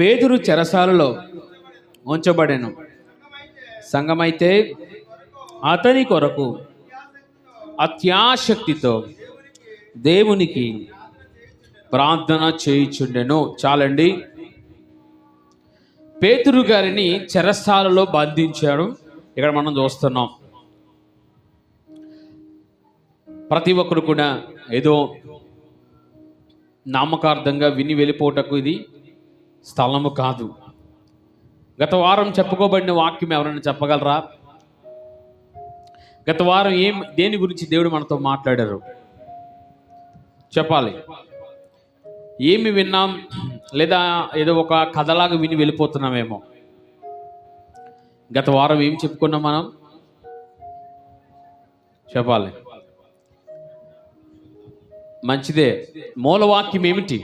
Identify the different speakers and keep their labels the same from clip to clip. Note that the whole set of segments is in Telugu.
Speaker 1: పేతురు చెరసాలలో ఉంచబడెను. సంఘమైతే అతని కొరకు అత్యాశక్తితో దేవునికి ప్రార్థన చేయుచుండెను. చాలండి. పేతురు గారిని చెరసాలలో బంధించాడు. ఇక్కడ మనం చూస్తున్నాం. ప్రతి ఒక్కరు కూడా ఏదో నామకార్థంగా విని వెళ్ళిపోటకు ఇది స్థలము కాదు. గత వారం చెప్పుకోబడిన వాక్యం ఎవరైనా చెప్పగలరా? గత వారం దేని గురించి దేవుడు మనతో మాట్లాడారు చెప్పాలి. ఏమి విన్నాం? లేదా ఏదో ఒక కథలాగా విని వెళ్ళిపోతున్నామేమో. గత వారం ఏం చెప్పుకున్నాం మనం? చెప్పాలి. మంచిదే. మూలవాక్యం ఏమిటి?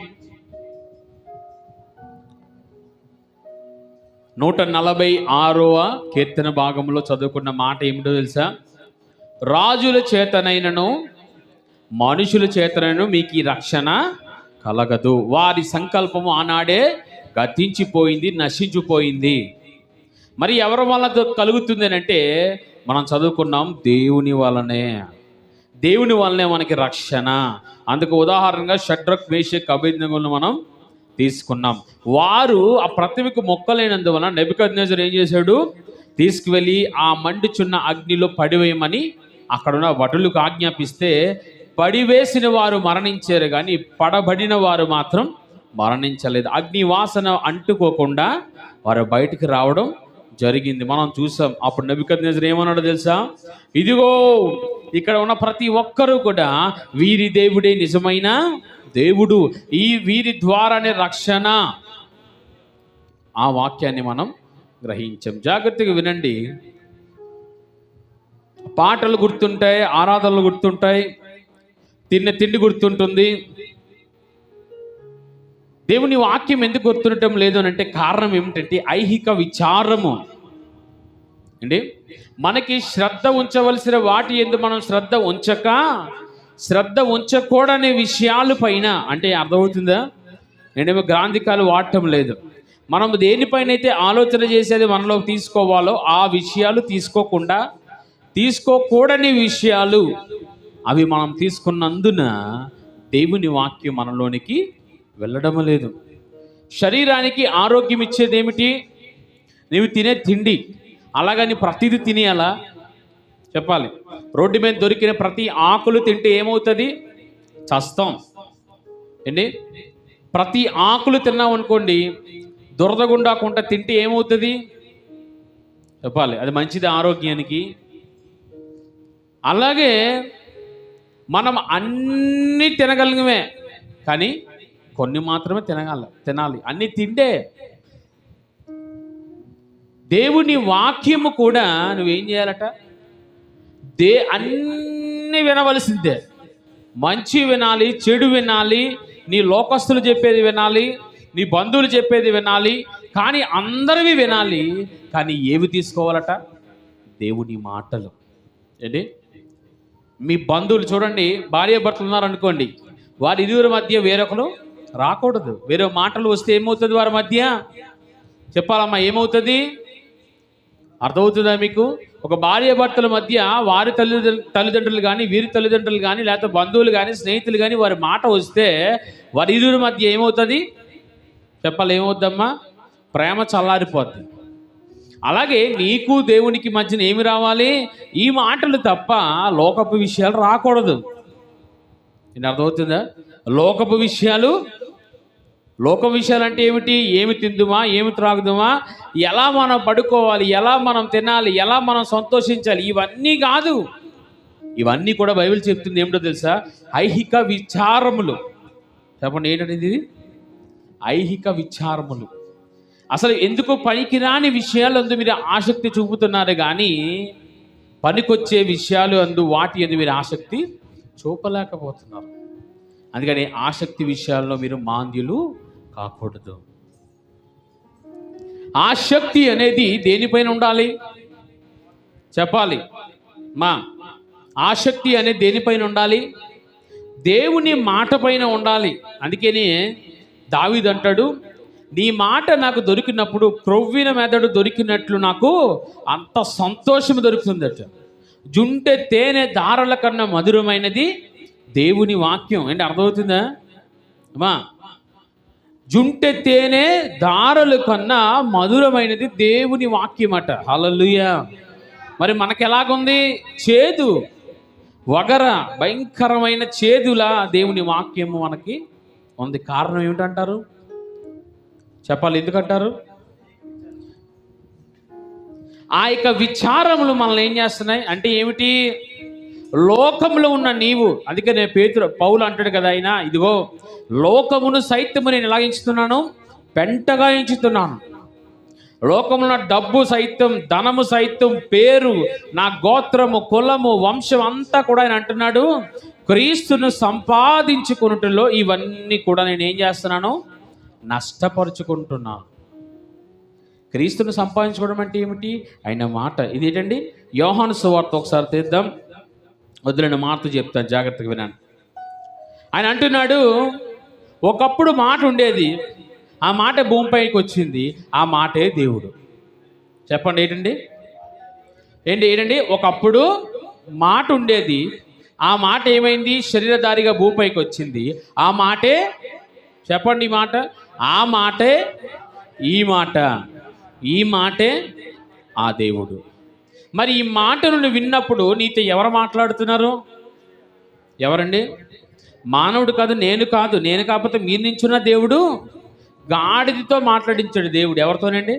Speaker 1: 146వ కీర్తన భాగంలో చదువుకున్న మాట ఏమిటో తెలుసా? రాజుల చేతనైనను మనుషుల చేతనైనను మీకు ఈ రక్షణ కలగదు. వారి సంకల్పము ఆనాడే గతించిపోయింది, నశించిపోయింది. మరి ఎవరి వల్ల కలుగుతుంది అంటే మనం చదువుకున్నాం, దేవుని వలనే. దేవుని వల్లనే మనకి రక్షణ. అందుకు ఉదాహరణగా షడ్రక్, మేషక్, అబేద్నెగోలను మనం తీసుకున్నాం. వారు ఆ ప్రతిమకు మొక్కలేనందువలన నెబుకద్నెజరు ఏం చేశాడు? తీసుకువెళ్ళి ఆ మండుచున్న అగ్నిలో పడివేయమని అక్కడున్న భటులకు ఆజ్ఞాపిస్తే పడివేసిన వారు మరణించారు, కానీ పడబడిన వారు మాత్రం మరణించలేదు. అగ్ని వాసన అంటుకోకుండా వారు బయటికి రావడం జరిగింది. మనం చూసాం. అప్పుడు నెబుకద్నెజరు ఏమన్నాడో తెలుసా? ఇదిగో ఇక్కడ ఉన్న ప్రతి ఒక్కరూ కూడా వీరి దేవుడే నిజమైన దేవుడు, వీరి ద్వారానే రక్షణ. ఆ వాక్యాన్ని మనం గ్రహించాం. జాగ్రత్తగా వినండి. పాటలు గుర్తుంటాయి, ఆరాధనలు గుర్తుంటాయి, తిన్న తిండి గుర్తుంటుంది. దేవుని వాక్యం ఎందుకు గుర్తుండటం లేదు అని అంటే కారణం ఏమిటంటే ఐహిక విచారము అండి. మనకి శ్రద్ధ ఉంచవలసిన వాటి ఎందు మనం శ్రద్ధ ఉంచకూడని విషయాల పైన, అంటే అర్థమవుతుందా? నేనేమో గ్రాంధికాలు వాడటం లేదు. మనం దేనిపైన అయితే ఆలోచన చేసేది మనలో తీసుకోవాలో ఆ విషయాలు తీసుకోకూడని విషయాలు అవి మనం తీసుకున్నందున దేవుని వాక్యం మనలోనికి వెళ్ళడం లేదు. శరీరానికి ఆరోగ్యం ఇచ్చేది ఏమిటి? నీవు తినే తిండి. అలాగని ప్రతిదీ తినేయాలా? చెప్పాలి. రోడ్డు మీద దొరికిన ప్రతి ఆకులు తింటే ఏమవుతుంది? చస్తాం అండి. ప్రతి ఆకులు తిన్నాం అనుకోండి, దురదగుండాకుండా తింటే ఏమవుతుంది? చెప్పాలి. అది మంచిది ఆరోగ్యానికి. అలాగే మనం అన్నీ తినగలిగమే, కానీ కొన్ని మాత్రమే తినాలి. అన్నీ తింటే దేవుని వాక్యము కూడా నువ్వేం చేయాలట? అన్నీ వినవలసిందే. మంచి వినాలి, చెడు వినాలి, నీ లోకస్తులు చెప్పేది వినాలి, నీ బంధువులు చెప్పేది వినాలి, కానీ అందరివి వినాలి. కానీ ఏవి తీసుకోవాలట? దేవుని మాటలు. ఏంటి? మీ బంధువులు చూడండి, భార్యాభర్తలు ఉన్నారనుకోండి, వారి ఇరువురి మధ్య వేరొకరు రాకూడదు. వేరే మాటలు వస్తే ఏమవుతుంది వారి మధ్య? చెప్పాలమ్మా, ఏమవుతుంది? అర్థమవుతుందా మీకు? ఒక భార్యాభర్తల మధ్య వారి తల్లిదండ్రులు కానీ, వీరి తల్లిదండ్రులు కానీ, లేకపోతే బంధువులు కానీ, స్నేహితులు కానీ వారి మాట వస్తే వారి ఇరువురి మధ్య ఏమవుతుంది? చెప్పాలి, ఏమవుద్దమ్మా? ప్రేమ చల్లారిపోద్ది. అలాగే నీకు దేవునికి మధ్యన ఏమి రావాలి? ఈ మాటలు తప్ప లోకపు విషయాలు రాకూడదు. ఇది అర్థమవుతుందా? లోక విషయాలు అంటే ఏమిటి? ఏమి తిందుమా, ఏమి త్రాగుదుమా, ఎలా మనం పడుకోవాలి, ఎలా మనం తినాలి, ఎలా మనం సంతోషించాలి, ఇవన్నీ కాదు. ఇవన్నీ కూడా బైబిల్ చెప్తుంది ఏమిటో తెలుసా? ఐహిక విచారములు. చెప్పండి, ఏంటనేది? ఐహిక విచారములు. అసలు ఎందుకు పనికిరాని విషయాలు అందు మీరు ఆసక్తి చూపుతున్నారు, కానీ పనికొచ్చే విషయాలు అందు వాటి అందు మీరు ఆసక్తి చూపలేకపోతున్నారు. అందుకని ఆసక్తి విషయాల్లో మీరు మాంద్యులు కాకూడదు. ఆసక్తి అనేది దేనిపైన ఉండాలి? చెప్పాలి మా. ఆసక్తి అనేది దేనిపైన ఉండాలి? దేవుని మాట పైన ఉండాలి. అందుకని దావీదు అంటాడు, నీ మాట నాకు దొరికినప్పుడు క్రొవ్విన మెదడు దొరికినట్లు నాకు అంత సంతోషం దొరుకుతుందట. జుంటె తేనె దారల కన్నా మధురమైనది దేవుని వాక్యం. ఏంటి అర్థమవుతుందా అమ్మా? జుంటె తేనె దారల కన్నా మధురమైనది దేవుని వాక్యం అట. హల్లెలూయా. మరి మనకు ఎలాగుంది? చేదు, వగర, భయంకరమైన చేదులా దేవుని వాక్యము మనకి ఉంది. కారణం ఏమిటంటారు? చెప్పాలి, ఎందుకంటారు? ఆ యొక్క విచారములు మనల్ని ఏం చేస్తున్నాయి అంటే ఏమిటి? లోకములో ఉన్న నీవు, అందుకే నేను పౌలు అంటాడు కదా, ఆయన ఇదిగో లోకమును సైతము నేను ఎలా ఎంచుతున్నాను? పెంటగా ఎంచుతున్నాను. లోకమున డబ్బు సైతం, ధనము సైతం, పేరు, నా గోత్రము, కులము, వంశం అంతా కూడా ఆయన అంటున్నాడు, క్రీస్తును సంపాదించుకున్నట్లో ఇవన్నీ కూడా నేను ఏం చేస్తున్నాను? నష్టపరుచుకుంటున్నాను. క్రీస్తును సంపాదించుకోవడం అంటే ఏమిటి? ఆయన మాట. ఇదేంటండి? యోహాను సువార్త ఒకసారి తీద్దాం. వదిలిన మాట చెప్తాను, జాగ్రత్తగా వినండి. ఆయన అంటున్నాడు, ఒకప్పుడు మాట ఉండేది, ఆ మాట భూమిపైకి వచ్చింది, ఆ మాటే దేవుడు. చెప్పండి, ఏంటండి? ఏంటండి? ఒకప్పుడు మాట ఉండేది, ఆ మాట ఏమైంది? శరీరధారిగా భూమిపైకి వచ్చింది, ఆ మాటే, చెప్పండి ఈ మాట, ఆ మాటే ఈ మాట, ఈ మాటే ఆ దేవుడు. మరి ఈ మాటను నువ్వు విన్నప్పుడు నీతో ఎవరు మాట్లాడుతున్నారు? ఎవరండి? మానవుడు కాదు, నేను కాదు. నేను కాకపోతే మీరు నించున్న దేవుడు గాడిదతో మాట్లాడించాడు దేవుడు. ఎవరితోనండి?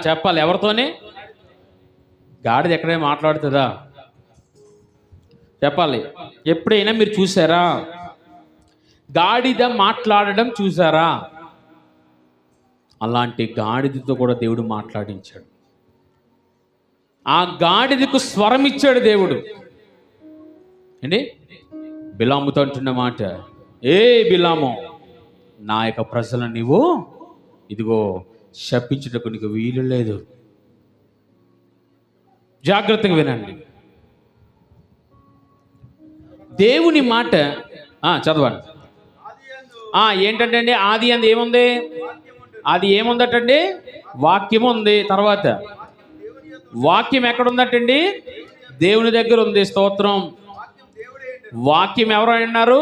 Speaker 1: చెప్పాలి, ఎవరితోనే? గాడిద ఎక్కడైనా మాట్లాడుతుందా? చెప్పాలి. ఎప్పుడైనా మీరు చూసారా గాడిద మాట్లాడడం? చూసారా? అలాంటి గాడిదతో కూడా దేవుడు మాట్లాడించాడు. ఆ గాడిదకు స్వరం ఇచ్చాడు దేవుడు. ఏంటి? బిలాముతో అంటున్న మాట, ఏ బిలాము, నా యొక్క ప్రజలను నీవు ఇదిగో శపించుటకు నీకు వీలు లేదు. జాగ్రత్తగా వినండి. దేవుని మాట చదవండి. ఏంటంటే అండి, ఆది అంది ఏముంది? అది ఏముందటండి? వాక్యం ఉంది. తర్వాత వాక్యం ఎక్కడుందటండి? దేవుని దగ్గర ఉంది. స్తోత్రం. వాక్యం ఎవరు అన్నారు?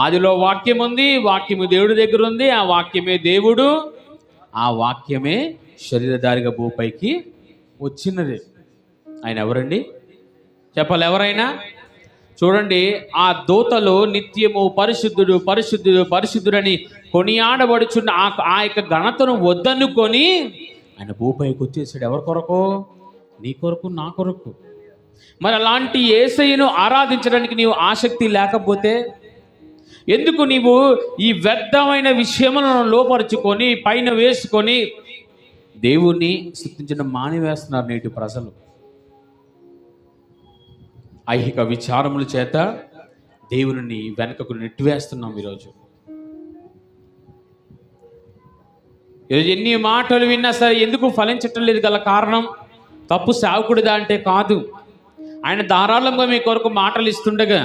Speaker 1: ఆదిలో వాక్యం ఉంది, వాక్యము దేవుడి దగ్గర ఉంది, ఆ వాక్యమే దేవుడు, ఆ వాక్యమే శరీరధారిగా భూపైకి వచ్చినది. ఆయన ఎవరండి? చెప్పాలి, ఎవరైనా? చూడండి, ఆ దూతలు నిత్యము పరిశుద్ధుడు పరిశుద్ధుడు పరిశుద్ధుడని కొనియాడబడుచున్న ఆ యొక్క ఘనతను వద్దనుకొని ఆయన భూపైకి వచ్చేసాడు. ఎవరి కొరకు? నీ కొరకు, నా కొరకు. మరి అలాంటి యేసయ్యను ఆరాధించడానికి నీవు ఆసక్తి లేకపోతే ఎందుకు నీవు ఈ వ్యర్థమైన విషయములను లోపరుచుకొని పైన వేసుకొని దేవుణ్ణి స్తుతించడం మానివేస్తున్నారు నేటి ప్రజలు? ఐహిక విచారముల చేత దేవుని వెనకకు నెట్టివేస్తున్నాం. ఈరోజు ఎన్ని మాటలు విన్నా సరే ఎందుకు ఫలించటం లేదు? గల కారణం తప్పు సేవకుడిదా అంటే కాదు. ఆయన ధారాళంగా మీ కొరకు మాటలు ఇస్తుండగా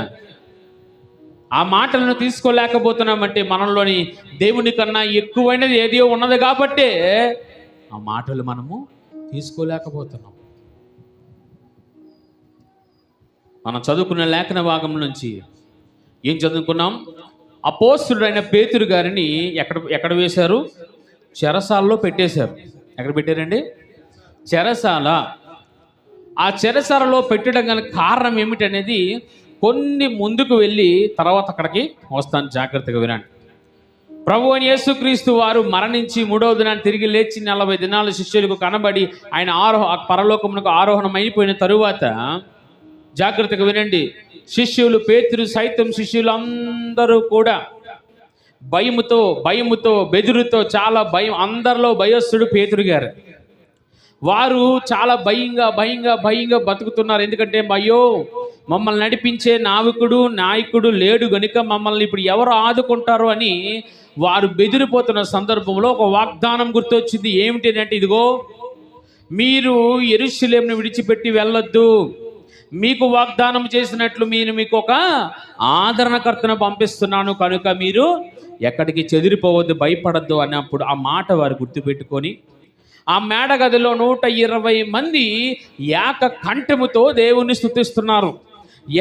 Speaker 1: ఆ మాటలను తీసుకోలేకపోతున్నామంటే మనలోని దేవుని కన్నా ఎక్కువైనది ఏదో ఉన్నది కాబట్టే ఆ మాటలు మనము తీసుకోలేకపోతున్నాం. మనం చదువుకున్న లేఖన భాగం నుంచి ఏం చదువుకున్నాం? అపోస్తలుడైన పేతురు గారిని ఎక్కడ వేశారు? చెరసాలలో పెట్టేశారు. ఎక్కడ పెట్టారండి? చెరసాల. ఆ చెరసాలలో పెట్టడం గల కారణం ఏమిటనేది కొన్ని ముందుకు వెళ్ళి తర్వాత అక్కడికి వస్తాను, జాగ్రత్తగా వినండి. ప్రభు అయిన యేసుక్రీస్తు వారు మరణించి 3వ దినాన్ని తిరిగి లేచి 40 దినాలు శిష్యులకు కనబడి ఆయన పరలోకమునకు ఆరోహణం అయిపోయిన తరువాత జాగ్రత్తగా వినండి, శిష్యులు, పేతురు సైతం, శిష్యులు అందరూ కూడా భయముతో బెదురుతో, చాలా భయం, అందరిలో భయస్థుడు పేతురు గారు. వారు చాలా భయంగా బతుకుతున్నారు. ఎందుకంటే అయ్యో, మమ్మల్ని నడిపించే నాయకుడు లేడు గనుక మమ్మల్ని ఇప్పుడు ఎవరు ఆదుకుంటారు అని వారు బెదిరిపోతున్న సందర్భంలో ఒక వాగ్దానం గుర్తొచ్చింది. ఏమిటి అంటే, ఇదిగో మీరు యెరూషలేమును విడిచిపెట్టి వెళ్ళొద్దు, మీకు వాగ్దానం చేసినట్లు నేను మీకు ఒక ఆదరణకర్తను పంపిస్తున్నాను, కనుక మీరు ఎక్కడికి చెదిరిపోవద్దు, భయపడద్దు అన్నప్పుడు ఆ మాట వారు గుర్తుపెట్టుకొని ఆ మేడ గదిలో 120 మంది ఏక కంఠముతో దేవుణ్ణి స్తుతిస్తున్నారు,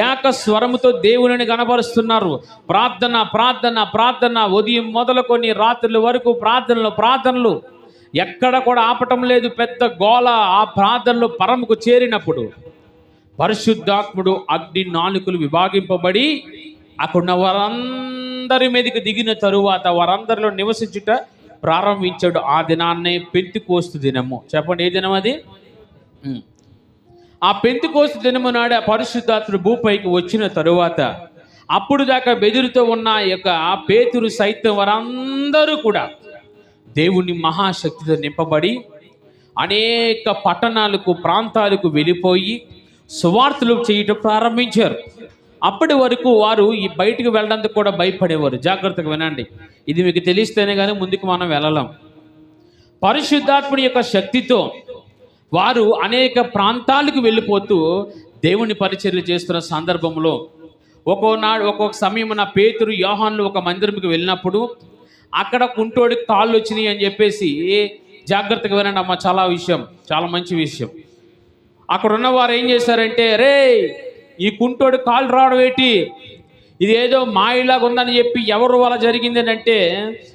Speaker 1: ఏక స్వరముతో దేవుని గణపరుస్తున్నారు. ప్రార్థన ప్రార్థన ప్రార్థన, ఉదయం మొదలుకొని రాత్రుల వరకు ప్రార్థనలు, ఎక్కడ కూడా ఆపటం లేదు. పెద్ద గోల. ఆ ప్రార్థనలు పరముకు చేరినప్పుడు పరిశుద్ధాత్ముడు అగ్ని నాలుకలు విభాగింపబడి అక్కడున్న వారందరి మీదకి దిగిన తరువాత వారందరిలో నివసించుట ప్రారంభించాడు. ఆ దినాన్నే పెంతెకోస్తు దినము. చెప్పండి, ఏ దినం అది? ఆ పెంతెకోస్తు దినము నాడు ఆ పరిశుద్ధాత్ముడు భూపైకి వచ్చిన తరువాత అప్పుడు దాకా బెదురుతో ఉన్న యొక్క పేతురు సైతం వారందరూ కూడా దేవుని మహాశక్తితో నింపబడి అనేక పట్టణాలకు ప్రాంతాలకు వెళ్ళిపోయి సువార్తలు చేయటం ప్రారంభించారు. అప్పటి వరకు వారు ఈ బయటికి వెళ్ళడానికి కూడా భయపడేవారు. జాగ్రత్తగా వినండి, ఇది మీకు తెలిస్తేనే కానీ ముందుకు మనం వెళ్ళలేం. పరిశుద్ధాత్ముడి యొక్క శక్తితో వారు అనేక ప్రాంతాలకు వెళ్ళిపోతూ దేవుని పరిచర్యలు చేస్తున్న సందర్భంలో ఒక్కొక్క సమయం నా పేతురు యోహాన్లు ఒక మందిరంకి వెళ్ళినప్పుడు అక్కడ కుంటోడికి కాళ్ళు వచ్చినాయి అని చెప్పేసి, జాగ్రత్తగా వినండి అమ్మ, చాలా మంచి విషయం. అక్కడ ఉన్న వారు ఏం చేశారంటే, రే ఈ కుంటోడి కాళ్ళు రావడం ఏంటి, ఇది ఏదో మాయలాగా ఉందని చెప్పి ఎవరు వల్ల జరిగింది అంటే,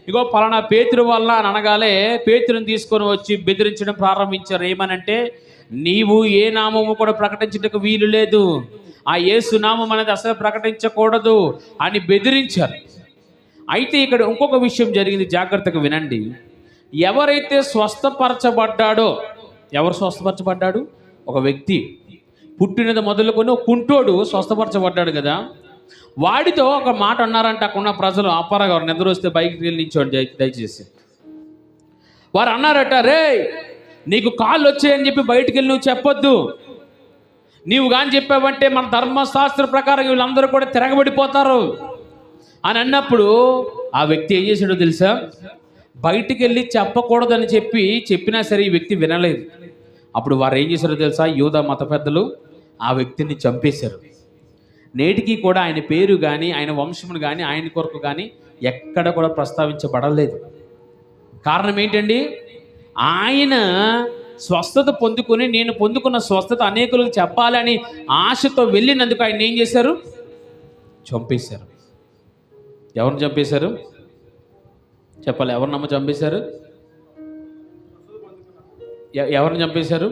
Speaker 1: ఇగో పలానా పేతురు వల్ల అని అనగానే పేతురుని తీసుకొని వచ్చి బెదిరించడం ప్రారంభించారు. ఏమనంటే, నీవు ఏ నామము కూడా ప్రకటించడానికి వీలు లేదు, ఆ యేసు నామం అనేది అసలు ప్రకటించకూడదు అని బెదిరించారు. అయితే ఇక్కడ ఇంకొక విషయం జరిగింది, జాగ్రత్తగా వినండి. ఎవరైతే స్వస్థపరచబడ్డాడో, ఎవరు స్వస్థపరచబడ్డాడు? ఒక వ్యక్తి పుట్టినది మొదలుకొని ఒక కుంటోడు స్వస్థపరచబడ్డాడు కదా, వాడితో ఒక మాట అన్నారంట అక్కడున్న ప్రజలు. అప్పారావు గారు నిద్ర వస్తే బయటికి వెళ్ళి నిల్చోండి దయచేసి. వారు అన్నారట, రే నీకు కాళ్ళు వచ్చాయని చెప్పి బయటికి వెళ్ళి నువ్వు చెప్పొద్దు, నీవు కానీ చెప్పావంటే మన ధర్మశాస్త్ర ప్రకారం వీళ్ళందరూ కూడా తిరగబడిపోతారు అని అన్నప్పుడు ఆ వ్యక్తి ఏం చేశాడో తెలుసా? బయటికి వెళ్ళి చెప్పకూడదని చెప్పినా సరే ఈ వ్యక్తి వినలేదు. అప్పుడు వారు ఏం చేశారో తెలుసా? యూదా మత పెద్దలు ఆ వ్యక్తిని చంపేశారు. నేటికి కూడా ఆయన పేరు కానీ ఆయన వంశమును కానీ ఆయన కొరకు కానీ ఎక్కడ కూడా ప్రస్తావించబడలేదు. కారణం ఏంటండి? ఆయన స్వస్థత పొందుకొని నేను పొందుకున్న స్వస్థత అనేకులకు చెప్పాలని ఆశతో వెళ్ళినందుకు ఆయన ఏం చేశారు? చంపేశారు. ఎవరిని చంపేశారు? చెప్పాలి, ఎవరినమ్మ చంపేశారు? ఎవరిని చంపేశారు?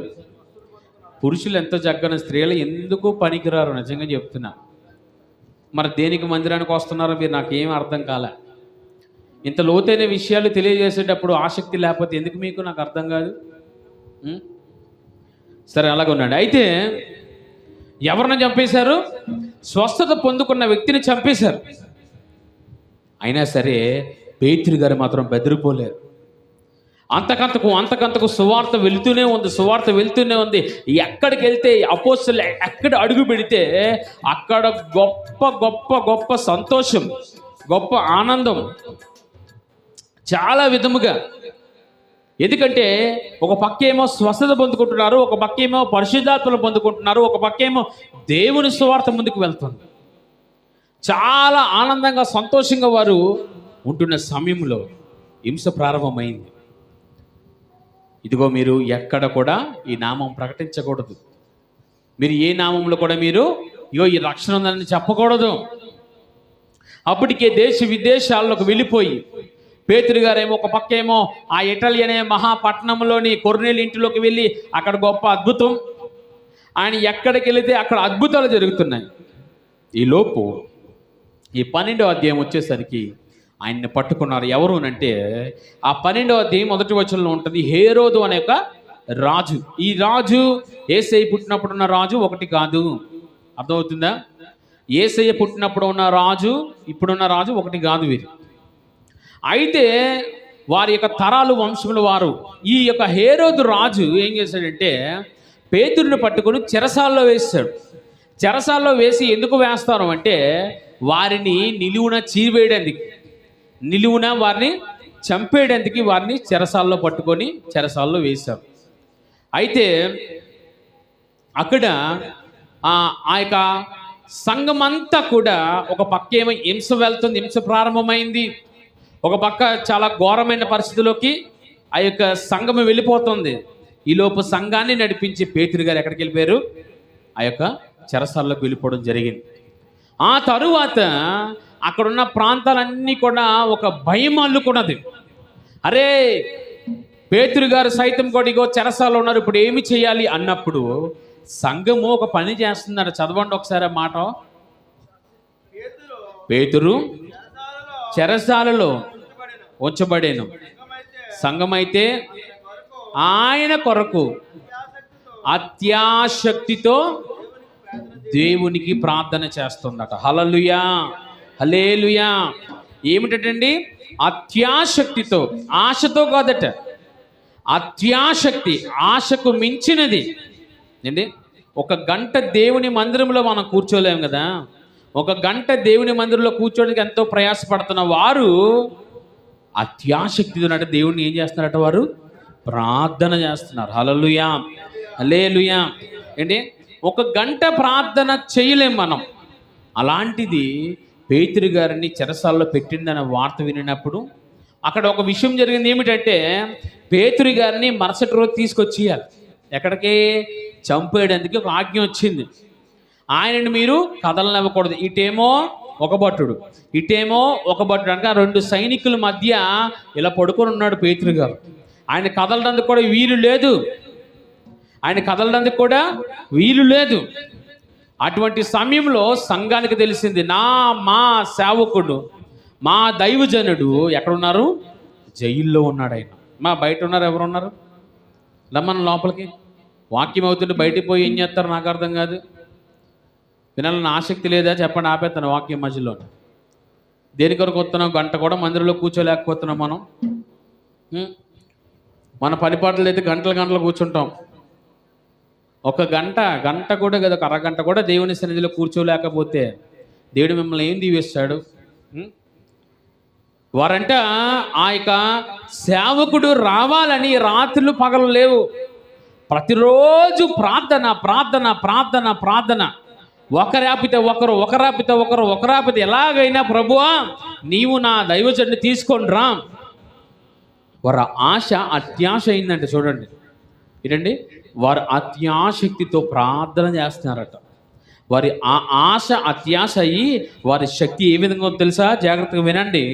Speaker 1: పురుషులు ఎంత చక్కని, స్త్రీలు ఎందుకు పనికిరారు, నిజంగా చెప్తున్నా. మరి దేనికి మందిరానికి వస్తున్నారో మీరు నాకేం అర్థం కాలే. ఇంత లోతైన విషయాలు తెలియజేసేటప్పుడు ఆసక్తి లేకపోతే ఎందుకు మీకు, నాకు అర్థం కాదు. సరే, అలాగే ఉన్నాడు. అయితే ఎవరిని చంపేశారు? స్వస్థత పొందుకున్న వ్యక్తిని చంపేశారు. అయినా సరే పేతురు గారు మాత్రం బెదిరిపోలేరు. అంతకంతకు సువార్త వెళ్తూనే ఉంది. ఎక్కడికి వెళ్తే అపోస్తలు ఎక్కడ అడుగు పెడితే అక్కడ గొప్ప గొప్ప గొప్ప సంతోషం, గొప్ప ఆనందం, చాలా విధముగా. ఎందుకంటే ఒక పక్కేమో స్వస్థత పొందుకుంటున్నారు, ఒక పక్కేమో పరిశుద్ధాత్మలు పొందుకుంటున్నారు, ఒక పక్కేమో దేవుని సువార్త ముందుకు వెళ్తుంది. చాలా ఆనందంగా సంతోషంగా వారు ఉంటున్న సమయంలో హింస ప్రారంభమైంది. ఇదిగో మీరు ఎక్కడ కూడా ఈ నామం ప్రకటించకూడదు, మీరు ఏ నామంలో కూడా మీరు ఈ రక్షణ ఉందని చెప్పకూడదు. అప్పటికే దేశ విదేశాల్లోకి వెళ్ళిపోయి పేతురు గారేమో ఒక పక్కేమో ఆ ఇటలీ అనే మహాపట్నంలోని కొర్నేలు ఇంటిలోకి వెళ్ళి అక్కడ గొప్ప అద్భుతం, ఆయన ఎక్కడికి వెళితే అక్కడ అద్భుతాలు జరుగుతున్నాయి. ఈలోపు ఈ 12వ అధ్యాయం వచ్చేసరికి ఆయన్ని పట్టుకున్నారు. ఎవరు అంటే ఆ 12వ అధ్యాయం మొదటి వచనంలో ఉంటుంది, హేరోదు అనే ఒక రాజు. ఈ రాజు యేసయ్య పుట్టినప్పుడు ఉన్న రాజు ఒకటి కాదు. అర్థమవుతుందా? యేసయ్య పుట్టినప్పుడు ఉన్న రాజు ఇప్పుడున్న రాజు ఒకటి కాదు వీరు. అయితే వారి యొక్క తరాలు వంశములు వారు. ఈ యొక్క హేరోదు రాజు ఏం చేశాడంటే పేతురుని పట్టుకొని చెరసాల్లో వేసాడు. చెరసాల్లో వేసి ఎందుకు వేస్తారు అంటే వారిని నిలువున చీరివేయడానికి, నిలువున వారిని చంపేయడానికి వారిని చెరసాల్లో పట్టుకొని చెరసాల్లో వేశారు. అయితే అక్కడ ఆ యొక్క సంఘమంతా కూడా ఒక పక్క ఏమో హింస వెళ్తుంది, హింస ప్రారంభమైంది. ఒక పక్క చాలా ఘోరమైన పరిస్థితిలోకి ఆ యొక్క సంఘం వెళ్ళిపోతుంది. ఈలోపు సంఘాన్ని నడిపించి పేతురు గారు ఎక్కడికి వెళ్ళిపోయారు? ఆ యొక్క చెరసాల్లోకి వెళ్ళిపోవడం జరిగింది. ఆ తరువాత అక్కడున్న ప్రాంతాలన్నీ కూడా ఒక భయం అల్లుకున్నది. అరే, పేతురు గారు సైతం కూడా ఇగో చెరసాల్లో ఉన్నారు, ఇప్పుడు ఏమి చేయాలి అన్నప్పుడు సంఘము ఒక పని చేస్తున్నారు. చదవండి ఒకసారి ఆ మాట. పేతురు చెరసాలలో ఉంచబడేను, సంఘమైతే ఆయన కొరకు అత్యాశక్తితో దేవునికి ప్రార్థన చేస్తుందట. హల్లెలూయా, హల్లెలూయా. ఏమిటండి? అత్యాశక్తితో, ఆశతో కాదట, అత్యాశక్తి, ఆశకు మించినది ఏంటి? ఒక గంట దేవుని మందిరంలో మనం కూర్చోలేము కదా. ఒక గంట దేవుని మందిరంలో కూర్చోడానికి ఎంతో ప్రయాసపడుతున్న వారు అత్యాశక్తితో అంటే దేవుడిని ఏం చేస్తున్నారట? వారు ప్రార్థన చేస్తున్నారు. హల్లెలూయా, హల్లెలూయా. ఏంటి? ఒక గంట ప్రార్థన చేయలేం మనం. అలాంటిది పేతురు గారిని చెరసాల్లో పెట్టిందన్న వార్త వినినప్పుడు అక్కడ ఒక విషయం జరిగింది. ఏమిటంటే పేతురు గారిని మరుసటి రోజు తీసుకొచ్చేయాలి. ఎక్కడికి? చంపేయడానికి ఒక ఆజ్ఞ వచ్చింది. ఆయనని మీరు కదలనివ్వకూడదు. ఇటేమో ఒక భటుడు, ఇటేమో ఒక భటుడు, అంటే రెండు సైనికుల మధ్య ఇలా పడుకొని ఉన్నాడు పేతురు గారు. ఆయన కదలడానికి కూడా వీలు లేదు, ఆయన కదలడానికి కూడా వీలు లేదు. అటువంటి సమయంలో సంఘానికి తెలిసింది, మా సేవకుడు, మా దైవజనుడు ఎక్కడున్నారు? జైల్లో ఉన్నాడు ఆయన. బయట ఉన్నారు. ఎవరు ఉన్నారు? రమ్మని లోపలికి. వాక్యం అవుతుంటే బయటికి పోయి ఏం చేస్తారు నాకు అర్థం కాదు. వినాలని ఆసక్తి లేదా? చెప్పండి, ఆపేస్తాను వాక్యం మధ్యలో. దేని కొరకు వస్తున్నాం? గంట కూడా మందిరంలో కూర్చోలేకపోతున్నాం మనం. మన పనిపాట్లు అయితే గంటలు కూర్చుంటాం. ఒక గంట కూడా కదా, ఒక అరగంట కూడా దేవుని సన్నిధిలో కూర్చోలేకపోతే దేవుడు మిమ్మల్ని ఏం దీవిస్తాడు? వారంట ఆ యొక్క సేవకుడు రావాలని రాత్రులు పగలు లేవు, ప్రతిరోజు ప్రార్థన ప్రార్థన ప్రార్థన ప్రార్థన. ఒకరాపితే ఒకరు, ఒకరాపితే ఒకరు, ఒకరాపితే ఎలాగైనా ప్రభువా నీవు నా దైవజనుడిని తీసుకొని రా. వారి ఆశ అత్యాశ అయిందంటే చూడండి, ఏంటండి, వారు అత్యాశక్తితో ప్రార్థన చేస్తున్నారట. వారి ఆ ఆశ అత్యాశ అయ్యి వారి శక్తి ఏ విధంగా తెలుసా? జాగ్రత్తగా వినండి.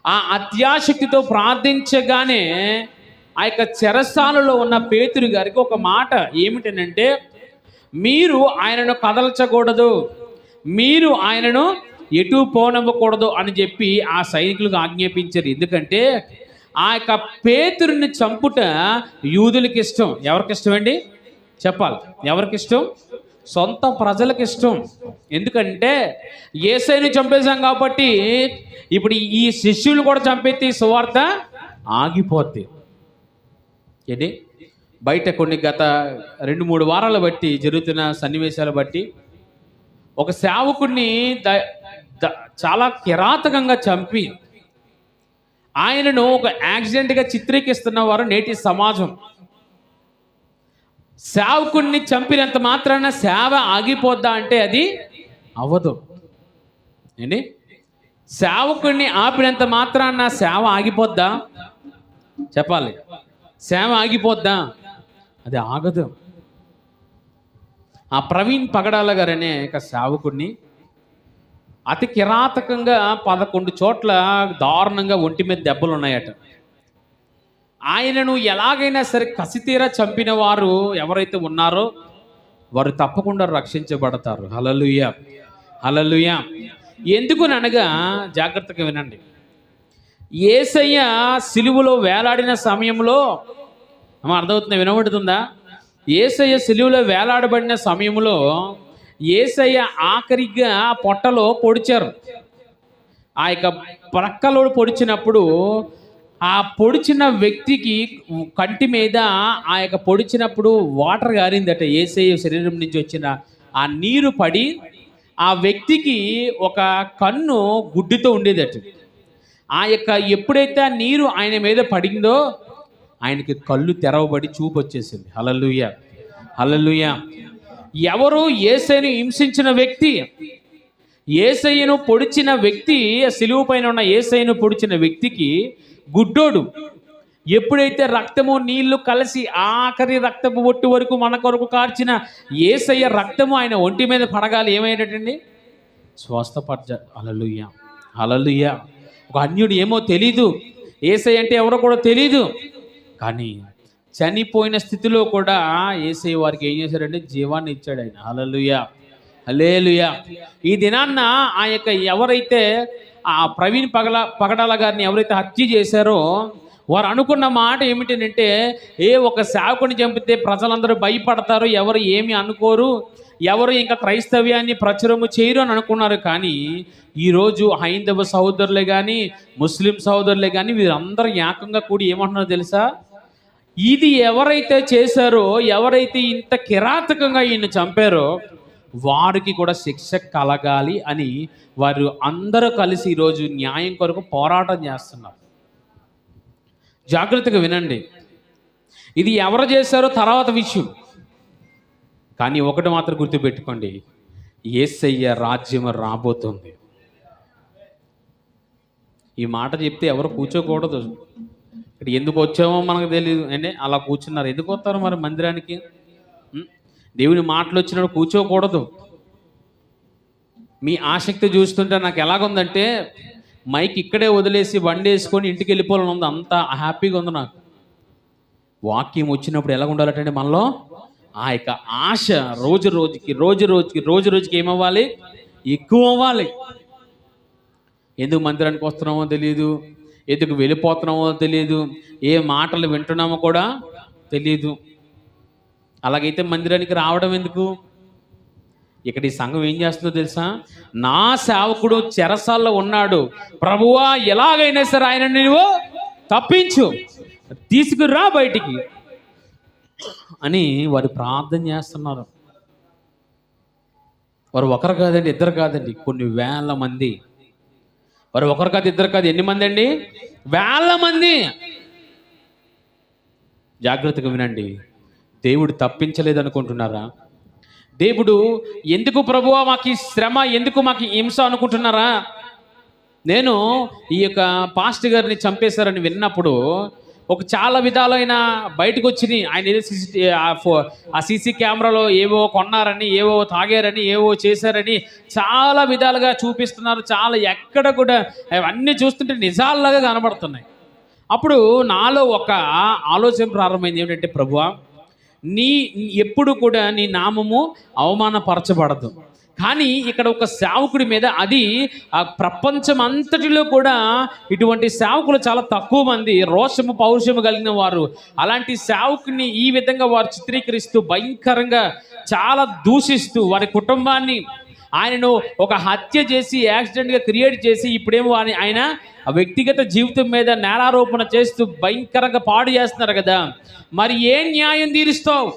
Speaker 1: ఆ అత్యాశక్తితో ప్రార్థించగానే ఆ యొక్క చెరసాలలో ఉన్న పేతురు గారికి ఒక మాట ఏమిటనంటే, మీరు ఆయనను కదల్చకూడదు, మీరు ఆయనను ఎటు పోనవ్వకూడదు అని చెప్పి ఆ సైనికులకు ఆజ్ఞాపించారు. ఎందుకంటే ఆ యొక్క పేతురుని చంపుట యూదులకి ఇష్టం. ఎవరికి ఇష్టం అండి? చెప్పాలి, ఎవరికి ఇష్టం? సొంత ప్రజలకు ఇష్టం. ఎందుకంటే యేసయ్యని చంపేశాం కాబట్టి ఇప్పుడు ఈ శిష్యులు కూడా చంపేస్తే ఈ సువార్త ఆగిపోద్ది. ఏంటి? బయట కొన్ని గత 2-3 వారాల బట్టి జరుగుతున్న సన్నివేశాలు బట్టి ఒక సేవకుడిని చాలా కిరాతకంగా చంపి ఆయనను ఒక యాక్సిడెంట్గా చిత్రీకరిస్తున్న వారు నేటి సమాజం. సేవకుడిని చంపినంత మాత్రాన సేవ ఆగిపోద్దా అంటే అది అవ్వదు. ఏంటి? సేవకుడిని ఆపినంత మాత్రాన సేవ ఆగిపోద్దా? చెప్పాలి, సేవ ఆగిపోద్దా? అది ఆగదు. ఆ ప్రవీణ్ పగడాల గారు అనే ఒక సేవకుడిని అతి కిరాతకంగా 11 చోట్ల దారుణంగా ఒంటి మీద దెబ్బలు ఉన్నాయట. ఆయనను ఎలాగైనా సరే కసితీరా చంపిన వారు ఎవరైతే ఉన్నారో వారు తప్పకుండా రక్షించబడతారు. హల్లెలూయా, హల్లెలూయా. ఎందుకుననగా జాగ్రత్తగా వినండి. యేసయ్య సిలువలో వేలాడిన సమయంలో అర్థమవుతుందా? వినబడుతుందా? యేసయ్య సిలువలో వేలాడబడిన సమయంలో యేసయ్య ఆఖరిగా పొట్టలో పొడిచారు. ఆ యొక్క ప్రక్కలో పొడిచినప్పుడు ఆ పొడిచిన వ్యక్తికి కంటి మీద ఆ యొక్క పొడిచినప్పుడు వాటర్ గారిందట. యేసయ్య శరీరం నుంచి వచ్చిన ఆ నీరు పడి ఆ వ్యక్తికి ఒక కన్ను గుడ్డితో ఉండేదట. ఆ యొక్క ఎప్పుడైతే ఆ నీరు ఆయన మీద పడిందో ఆయనకి కళ్ళు తెరవబడి చూపు వచ్చేసింది. హల్లెలూయా, హల్లెలూయా. ఎవరు యేసయ్యను హింసించిన వ్యక్తి, యేసయ్యను పొడిచిన వ్యక్తి, సిలువ పైన ఉన్న యేసయ్యను పొడిచిన వ్యక్తికి గుడ్డోడు. ఎప్పుడైతే రక్తము నీళ్లు కలిసి ఆఖరి రక్తపు ఒట్టు వరకు మన కొరకు కార్చిన యేసయ్య రక్తము ఆయన ఒంటి మీద పడగాలి, ఏమయ్యేటండి? స్వస్థపడ్డ. హల్లెలూయా, హల్లెలూయా. ఒక అన్యుడు ఏమో తెలీదు, యేసయ్య అంటే ఎవరో కూడా తెలీదు, కానీ చనిపోయిన స్థితిలో కూడా యేసయ్య వారికి ఏం చేశాడంటే జీవాన్ని ఇచ్చాడు ఆయన. హల్లెలూయా, హల్లెలూయా. ఈ దినాన్న ఆ యొక్క ఎవరైతే ఆ ప్రవీణ్ పగడాల గారిని ఎవరైతే హత్య చేశారో వారు అనుకున్న మాట ఏమిటంటే, ఒక సేవకుని చంపితే ప్రజలందరూ భయపడతారు, ఎవరు ఏమి అనుకోరు, ఎవరు ఇంకా క్రైస్తవ్యాన్ని ప్రచురము చేయరు అని అనుకున్నారు. కానీ ఈరోజు హైందవ సహోదరులే కానీ ముస్లిం సహోదరులే కానీ వీరందరూ ఏకంగా కూడి ఏమంటున్నారో తెలుసా? ఇది ఎవరైతే చేశారో, ఎవరైతే ఇంత కిరాతకంగా ఈయన చంపారో వారికి కూడా శిక్ష కలగాలి అని వారు అందరూ కలిసి ఈరోజు న్యాయం కొరకు పోరాటం చేస్తున్నారు. జాగ్రత్తగా వినండి, ఇది ఎవరు చేశారో తర్వాత విషయం, కానీ ఒకటి మాత్రం గుర్తుపెట్టుకోండి, యేసయ్య రాజ్యం రాబోతుంది. ఈ మాట చెప్తే ఎవరు కూర్చోకూడదు. ఇక్కడ ఎందుకు వచ్చామో మనకు తెలియదు అంటే అలా కూర్చున్నారు. ఎందుకు వస్తారు మరి మందిరానికి? దేవుని మాటలు వచ్చినప్పుడు కూర్చోకూడదు. మీ ఆసక్తి చూస్తుంటే నాకు ఎలాగుందంటే మైక్ ఇక్కడే వదిలేసి బండి వేసుకొని ఇంటికి వెళ్ళిపోవాలని ఉంది, అంత హ్యాపీగా ఉంది నాకు. వాక్యం వచ్చినప్పుడు ఎలా ఉండాలంటే మనలో ఆ యొక్క ఆశ రోజు రోజుకి ఏమవ్వాలి? ఎక్కువ అవ్వాలి. ఎందుకు మందిరానికి వస్తున్నామో తెలియదు, ఎందుకు వెళ్ళిపోతున్నామో తెలియదు, ఏ మాటలు వింటున్నామో కూడా తెలియదు. అలాగైతే మందిరానికి రావడం ఎందుకు? ఇక్కడ ఈ సంఘం ఏం చేస్తుందో తెలుసా? నా సేవకుడు చెరసాల్లో ఉన్నాడు, ప్రభువా ఎలాగైనా సరే ఆయన నువ్వు తప్పించు, తీసుకురా బయటికి అని వారు ప్రార్థన చేస్తున్నారు. వారు ఒకరు కాదండి, ఇద్దరు కాదండి, కొన్ని వేల మంది. వారు ఒకరు కాదు, ఇద్దరు కాదు, ఎన్ని మంది అండి? వేల మంది. జాగ్రత్తగా వినండి, దేవుడు తప్పించలేదు అనుకుంటున్నారా? దేవుడు ఎందుకు ప్రభువా మాకు ఈ శ్రమ, ఎందుకు మాకు హింస అనుకుంటున్నారా? నేను ఈ యొక్క పాస్టర్ గారిని చంపేశారని విన్నప్పుడు ఒక చాలా విధాలైన బయటకు వచ్చినాయి. ఆయన ఏదో ఆ సీసీ కెమెరాలో ఏవో కొన్నారని, ఏవో తాగారని, ఏవో చేశారని చాలా విధాలుగా చూపిస్తున్నారు. చాలా ఎక్కడ కూడా అవన్నీ చూస్తుంటే నిజాల్లాగా కనబడుతున్నాయి. అప్పుడు నాలో ఒక ఆలోచన ప్రారంభమైంది, ఏమిటంటే ప్రభువా ఎప్పుడు కూడా నీ నామము అవమానపరచబడదు, కానీ ఇక్కడ ఒక సేవకుడి మీద, అది ఆ ప్రపంచం అంతటిలో కూడా ఇటువంటి సేవకులు చాలా తక్కువ మంది, రోషము పౌరుషము కలిగిన వారు. అలాంటి సేవకుని ఈ విధంగా వారు చిత్రీకరిస్తూ భయంకరంగా చాలా దూషిస్తూ వారి కుటుంబాన్ని, ఆయనను ఒక హత్య చేసి యాక్సిడెంట్గా క్రియేట్ చేసి ఇప్పుడేమో ఆయన ఆ వ్యక్తిగత జీవితం మీద నేరారోపణ చేస్తూ భయంకరంగా పాడు చేస్తున్నారు కదా, మరి ఏ న్యాయం తీరుస్తావు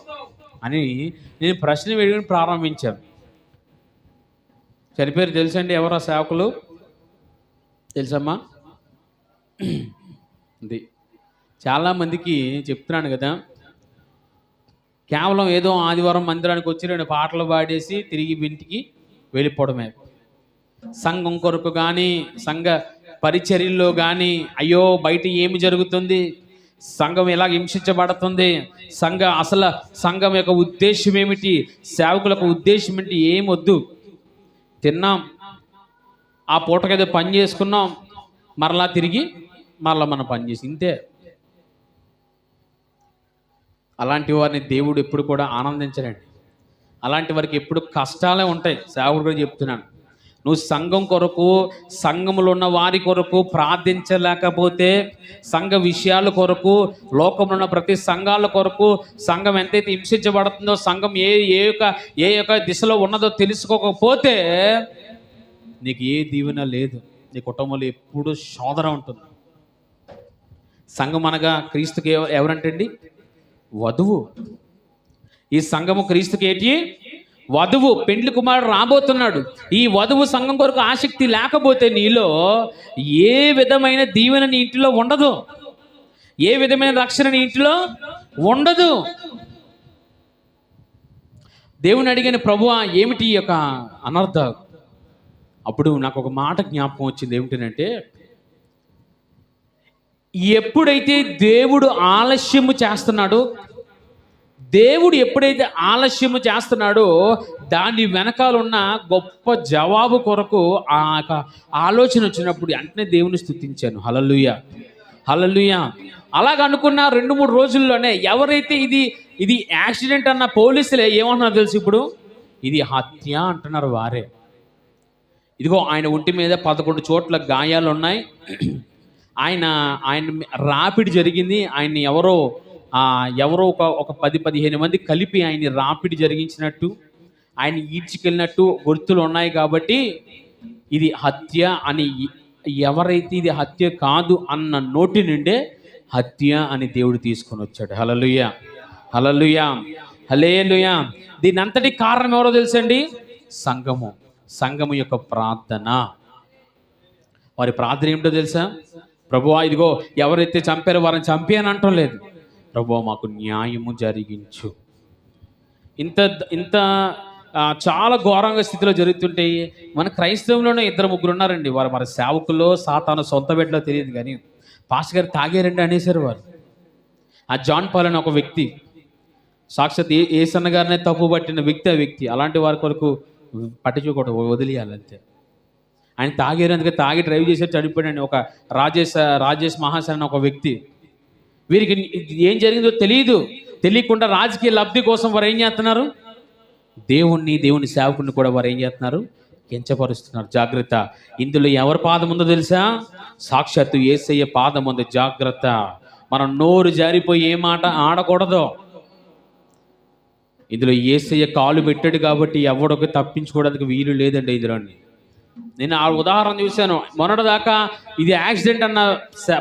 Speaker 1: అని నేను ప్రశ్న వేయడం ప్రారంభించాను. చనిపోయారు తెలుసండి ఎవరు ఆ సేవకులు? తెలుసమ్మా? ఇది చాలామందికి చెప్తున్నాను కదా, కేవలం ఏదో ఆదివారం మందిరానికి వచ్చి 2 పాటలు పాడేసి తిరిగి ఇంటికి వెళ్ళిపోవడమే. సంఘం కొరకు కానీ సంఘ పరిచర్యల్లో కానీ అయ్యో బయట ఏమి జరుగుతుంది, సంఘం ఎలా హింసించబడుతుంది, సంఘం యొక్క ఉద్దేశం ఏమిటి, సేవకులకు ఉద్దేశం ఏంటి, ఏమొద్దు. తిన్నాం, ఆ పూటకేదో పని చేసుకున్నాం, మరలా తిరిగి మనం పని చేసి ఇంతే. అలాంటి వారిని దేవుడు ఎప్పుడు కూడా ఆనందించలేండి. అలాంటి వారికి ఎప్పుడు కష్టాలే ఉంటాయి. సేవకుడు కూడా చెప్తున్నాను, నువ్వు సంఘం కొరకు, సంఘములో ఉన్న వారి కొరకు ప్రార్థించలేకపోతే, సంఘ విషయాల కొరకు, లోకంలో ఉన్న ప్రతి సంఘాల కొరకు, సంఘం ఎంతైతే హింసించబడుతుందో, సంఘం ఏ యొక్క దిశలో ఉన్నదో తెలుసుకోకపోతే నీకు ఏ దీవెన లేదు. నీ కుటుంబంలో ఎప్పుడు శోధన ఉంటుంది. సంఘం అనగా క్రీస్తుకి ఎవరంటండి? వధువు. ఈ సంఘము క్రీస్తుకి ఏంటి? వధువు. పెండ్లి కుమారుడు రాబోతున్నాడు. ఈ వధువు సంఘం కొరకు ఆసక్తి లేకపోతే నీలో ఏ విధమైన దీవెన నీ ఇంటిలో ఉండదు, ఏ విధమైన రక్షణ నీ ఇంటిలో ఉండదు. దేవుని అడిగిన ప్రభువా ఏమిటి ఈ యొక్క అనర్థ? అప్పుడు నాకు ఒక మాట జ్ఞాపకం వచ్చింది. ఏమిటంటే, ఎప్పుడైతే దేవుడు ఆలస్యము చేస్తున్నాడో, దేవుడు ఎప్పుడైతే ఆలస్యము చేస్తున్నాడో దాని వెనకాల ఉన్న గొప్ప జవాబు కొరకు ఆ యొక్క ఆలోచన వచ్చినప్పుడు వెంటనే దేవుని స్తుతించాను. హల్లెలూయా, హల్లెలూయా. అలాగ అనుకున్న 2-3 రోజుల్లోనే ఎవరైతే ఇది యాక్సిడెంట్ అన్న పోలీసులే ఏమంటున్నారు తెలుసు? ఇప్పుడు ఇది హత్య అంటున్నారు వారే. ఇదిగో ఆయన ఒంటి మీద 11 చోట్ల గాయాలు ఉన్నాయి. ఆయన రాపిడి జరిగింది. ఆయన్ని ఎవరో ఒక 10-15 మంది కలిపి ఆయన్ని రాపిడి జరిగించినట్టు, ఆయన ఈడ్చుకెళ్ళినట్టు గుర్తులు ఉన్నాయి. కాబట్టి ఇది హత్య అని, ఎవరైతే ఇది హత్య కాదు అన్న నోటి నుండే హత్య అని దేవుడు తీసుకొని వచ్చాడు. హల్లెలూయా, హల్లెలూయా, హల్లెలూయా. దీని అంతటి కారణం ఎవరో తెలుసండి? సంఘము యొక్క ప్రార్థన. వారి ప్రార్థన ఏమిటో తెలుసా? ప్రభువా, ఇదిగో ఎవరైతే చంపారో వారిని చంపి అని అంటం లేదు. ప్రభువా, మాకు న్యాయము జరిగించు. ఇంత చాలా ఘోరంగా స్థితిలో జరుగుతుంటాయి. మన క్రైస్తవంలోనే 2-3 ఉన్నారండి. వారి సేవకుల్లో సాతాను సొంత బిడ్డలో తెలియదు, కానీ పాస్టర్ గారు తాగారండి అనేసారు వారు. ఆ జాన్ పాల్ అని ఒక వ్యక్తి, సాక్షాత్ ఏసన్న గారినే తప్పు పట్టిన వ్యక్తి. ఆ వ్యక్తి అలాంటి వారి కొరకు పట్టించుకోకూడదు, వదిలేయాలి అంతే. ఆయన తాగారు, అందుకే తాగి డ్రైవ్ చేసి చనిపోయాడు. ఒక రాజేష్ మహాసేన అని ఒక వ్యక్తి. వీరికి ఏం జరిగిందో తెలియకుండా రాజకీయ లబ్ధి కోసం వారు ఏం చేస్తున్నారు? దేవుని సేవకుని కూడా వారు ఏం చేస్తున్నారు? కించపరుస్తున్నారు. జాగ్రత్త. ఇందులో ఎవరి పాదం ఉందో తెలుసా? సాక్షాత్తు యేసయ్య పాదం ఉంది. జాగ్రత్త. మనం నోరు జారిపోయి ఏ మాట ఆడకూడదు. ఇందులో యేసయ్య కాలు పెట్టాడు కాబట్టి ఎవడొక తప్పించుకోవడానికి వీలు లేదండి. ఇందులోని నేను ఆ ఉదాహరణ చూశాను. మొన్నటిదాకా ఇది యాక్సిడెంట్ అన్న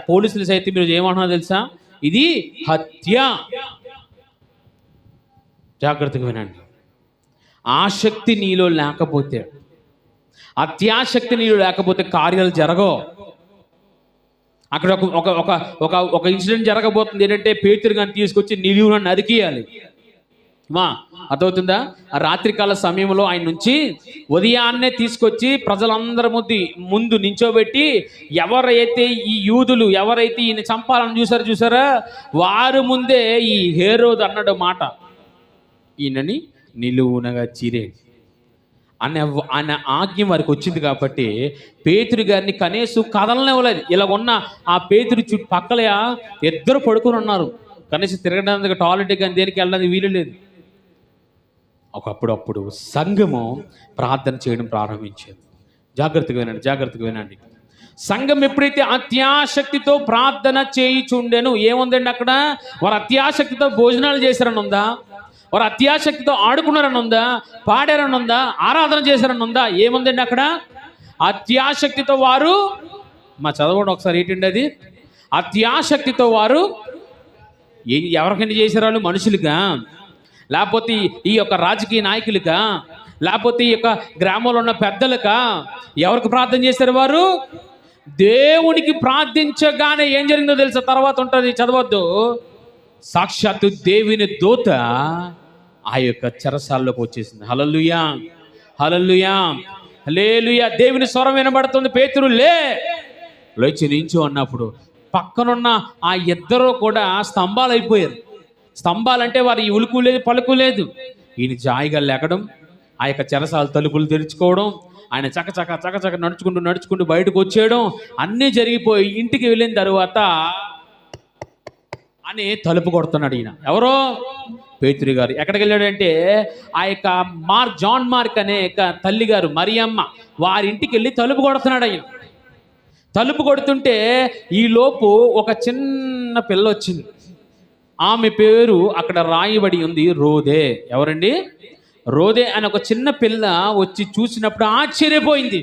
Speaker 1: పోలీసులు సైతం మీరు ఏమంటున్నా తెలుసా? ఇది హత్య. జాగ్రత్తగా వినండి. ఆసక్తి నీలో లేకపోతే, అత్యాసక్తి నీలో లేకపోతే కార్యాలు జరగవు. అక్కడ ఒక ఇన్సిడెంట్ జరగబోతుంది. ఏంటంటే, పేతురు గారిని తీసుకొచ్చి నిలువున నరికేయాలి. అర్థమవుతుందా? ఆ రాత్రికాల సమయంలో ఆయన నుంచి ఉదయాన్నే తీసుకొచ్చి ప్రజలందరి ముందు నించోబెట్టి, ఎవరైతే ఈ యూదులు ఎవరైతే ఈయన చంపాలని చూసారా వారి ముందే ఈ హేరోదు అన్నాడు మాట, ఈయనని నిలువునగా చీరేయండి అనే ఆజ్ఞ వారికి వచ్చింది. కాబట్టి పేతురు గారిని కనీసం కదలనివ్వలేదు. ఇలా ఉన్న ఆ పేతురు చుట్టుపక్కల 2 పడుకుని ఉన్నారు. కనీసం తిరగడానికి, టాయిలెట్ కానీ దేనికి వెళ్ళడానికి వీలు లేదు. ఒకప్పుడు సంఘము ప్రార్థన చేయడం ప్రారంభించింది. జాగ్రత్తగా వినండి. సంఘం ఎప్పుడైతే అత్యాసక్తితో ప్రార్థన చేయుచుండెను, ఏముందండి అక్కడ? వారు అత్యాసక్తితో భోజనాలు చేశారని ఉందా? వారు అత్యాసక్తితో ఆడుకున్నారని ఉందా? పాడారని ఉందా? ఆరాధన చేశారని ఉందా? ఏముందండి అక్కడ? అత్యాసక్తితో వారు, చదవండి ఒకసారి ఏంటండి అది? అత్యాసక్తితో వారు ఎవరికైనా చేశారు? వాళ్ళు మనుషులుగా, లేకపోతే ఈ యొక్క రాజకీయ నాయకులుగా, లేకపోతే ఈ యొక్క గ్రామంలో ఉన్న పెద్దలుగా? ఎవరికి ప్రార్థన చేశారు వారు? దేవునికి ప్రార్థించగానే ఏం జరిగిందో తెలుసా? తర్వాత ఉంటుంది, చదవద్దు. సాక్షాత్తు దేవుని దూత ఆ యొక్క చెరసాల్లోకి వచ్చేసింది. హల్లెలూయా, హల్లెలూయా, హల్లెలూయా. దేవుని స్వరం వినబడుతుంది. పేతురు లేచి నించో అన్నప్పుడు పక్కనున్న ఆ 2 కూడా స్తంభాలు అయిపోయారు. స్తంభాలంటే వారి ఉలుకు లేదు, పలుకు లేదు. ఈయన జాయిగా లేకడం, ఆ యొక్క చెరసాల తలుపులు తెరుచుకోవడం, ఆయన చకచక నడుచుకుంటూ బయటకు వచ్చేయడం అన్నీ జరిగిపోయి ఇంటికి వెళ్ళిన తర్వాత అని తలుపు కొడుతున్నాడు ఈయన. ఎవరో? పేతురు గారు. ఎక్కడికి వెళ్ళాడంటే, ఆ యొక్క జాన్ మార్క్ అనే తల్లి గారు మరియమ్మ వారింటికి వెళ్ళి తలుపు కొడుతున్నాడు ఆయన. తలుపు కొడుతుంటే ఈలోపు ఒక చిన్న పిల్ల వచ్చింది. ఆమె పేరు అక్కడ రాయబడి ఉంది రోదే. ఎవరండి? రోదే అని ఒక చిన్న పిల్ల వచ్చి చూసినప్పుడు ఆశ్చర్యపోయింది.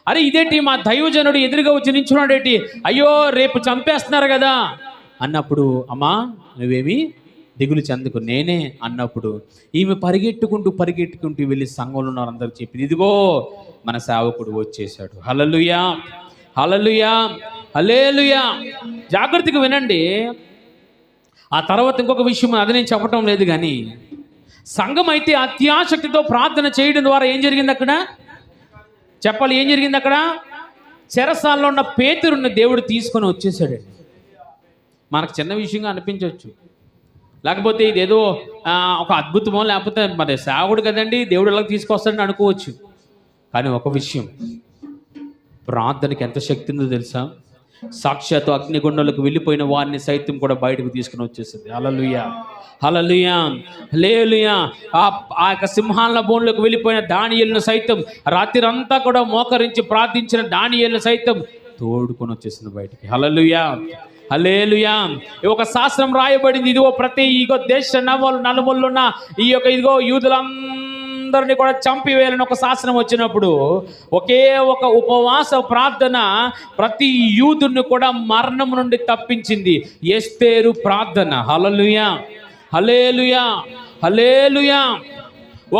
Speaker 1: అరే, ఇదేంటి మా దైవజనుడు ఎదురుగా వచ్చి నించున్నాడేంటి? అయ్యో, రేపు చంపేస్తున్నారు కదా అన్నప్పుడు, అమ్మా నువ్వేమి దిగులు చెందుకు, నేనే అన్నప్పుడు ఈమె పరిగెట్టుకుంటూ వెళ్ళి సంఘంలో ఉన్న అందరికి చెప్పింది, ఇదిగో మన సేవకుడు వచ్చేసాడు. హల్లెలూయా, హల్లెలూయా, హల్లెలూయా. జాగ్రత్తగా వినండి. ఆ తర్వాత ఇంకొక విషయం, అది నేను చెప్పటం లేదు, కానీ సంఘం అయితే అత్యాసక్తితో ప్రార్థన చేయడం ద్వారా ఏం జరిగింది అక్కడ? చెప్పాలి, ఏం జరిగింది అక్కడ? చెరసాల్లో ఉన్న పేతురుని దేవుడు తీసుకొని వచ్చేసాడండి. మనకు చిన్న విషయంగా అనిపించవచ్చు, లేకపోతే ఇదేదో ఒక అద్భుతమో, లేకపోతే మరి సేవకుడు కదండి దేవుడు ఎలా తీసుకొస్తాడని అనుకోవచ్చు. కానీ ఒక విషయం, ప్రార్థనకి ఎంత శక్తి ఉందో తెలుసా? సాక్షాత్తు అగ్నిగుండంలోకి వెళ్ళిపోయిన వారిని సైతం కూడా బయటకు తీసుకుని వచ్చేసింది. హల్లెలూయా, హల్లెలూయా, హల్లెలూయా. ఆ యొక్క సింహాల బోన్లోకి వెళ్ళిపోయిన దానియేలును సైతం, రాత్రంతా కూడా మోకరించి ప్రార్థించిన దానియేలును సైతం తోడుకొని వచ్చేసింది బయటికి. హల్లెలూయా, హల్లెలూయా. ఒక శాస్త్రం రాయబడింది, ఇదిగో ప్రతి దేశ నలుమూలలు ఉన్న ఈ యొక్క యూదులందరినీ కూడా చంపివేయాలని ఒక శాసనం వచ్చినప్పుడు ఒకే ఒక ఉపవాస ప్రార్థన ప్రతి యూదుని కూడా మరణం నుండి తప్పించింది. ఎస్తేరు ప్రార్థన. హల్లెలూయా, హల్లెలూయా, హల్లెలూయా.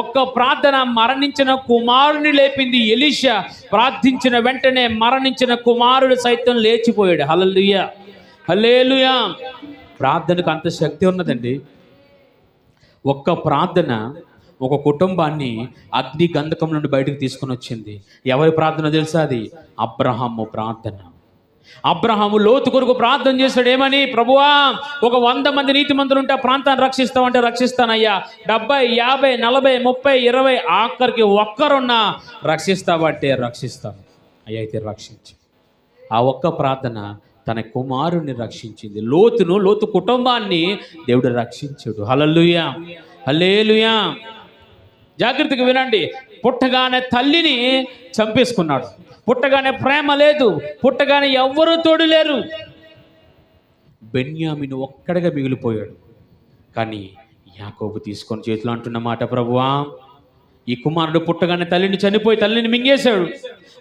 Speaker 1: ఒక్క ప్రార్థన మరణించిన కుమారుని లేపింది. ఎలీషా ప్రార్థించిన వెంటనే మరణించిన కుమారుడు సైతం లేచిపోయాడు. హల్లెలూయా, హల్లెలూయా. ప్రార్థనకు అంత శక్తి ఉన్నదండి. ఒక్క ప్రార్థన ఒక కుటుంబాన్ని అగ్ని గంధకం నుండి బయటకు తీసుకొని వచ్చింది. ఎవరి ప్రార్థన తెలుసా? అది అబ్రహాము ప్రార్థన. అబ్రహాము లోతు కొరకు ప్రార్థన చేశాడు. ఏమని? ప్రభువా, ఒక 100 మంది నీతిమంతులు ఉంటే ఆ ప్రాంతాన్ని రక్షిస్తామంటే రక్షిస్తానయ్యా. 70, 50, 40, 30, 20, ఆఖరికి ఒక్కరున్నా రక్షిస్తావంటే రక్షిస్తాను అయ్యా. అయితే రక్షించి ఆ ఒక్క ప్రార్థన తన కుమారుణ్ణి రక్షించింది. లోతు కుటుంబాన్ని దేవుడు రక్షించాడు. హల్లెలూయా, హల్లెలూయా. జాగ్రత్తగా వినండి. పుట్టగానే తల్లిని చంపేసుకున్నాడు. పుట్టగానే ప్రేమ లేదు, పుట్టగానే ఎవ్వరూ తోడు లేరు. బెన్యామీను ఒక్కడిగా మిగిలిపోయాడు. కానీ యాకోబు తీసుకొని చేతిలో అంటున్న మాట, ప్రభువా, ఈ కుమారుడు పుట్టగానే తల్లిని చనిపోయి తల్లిని మింగేశాడు.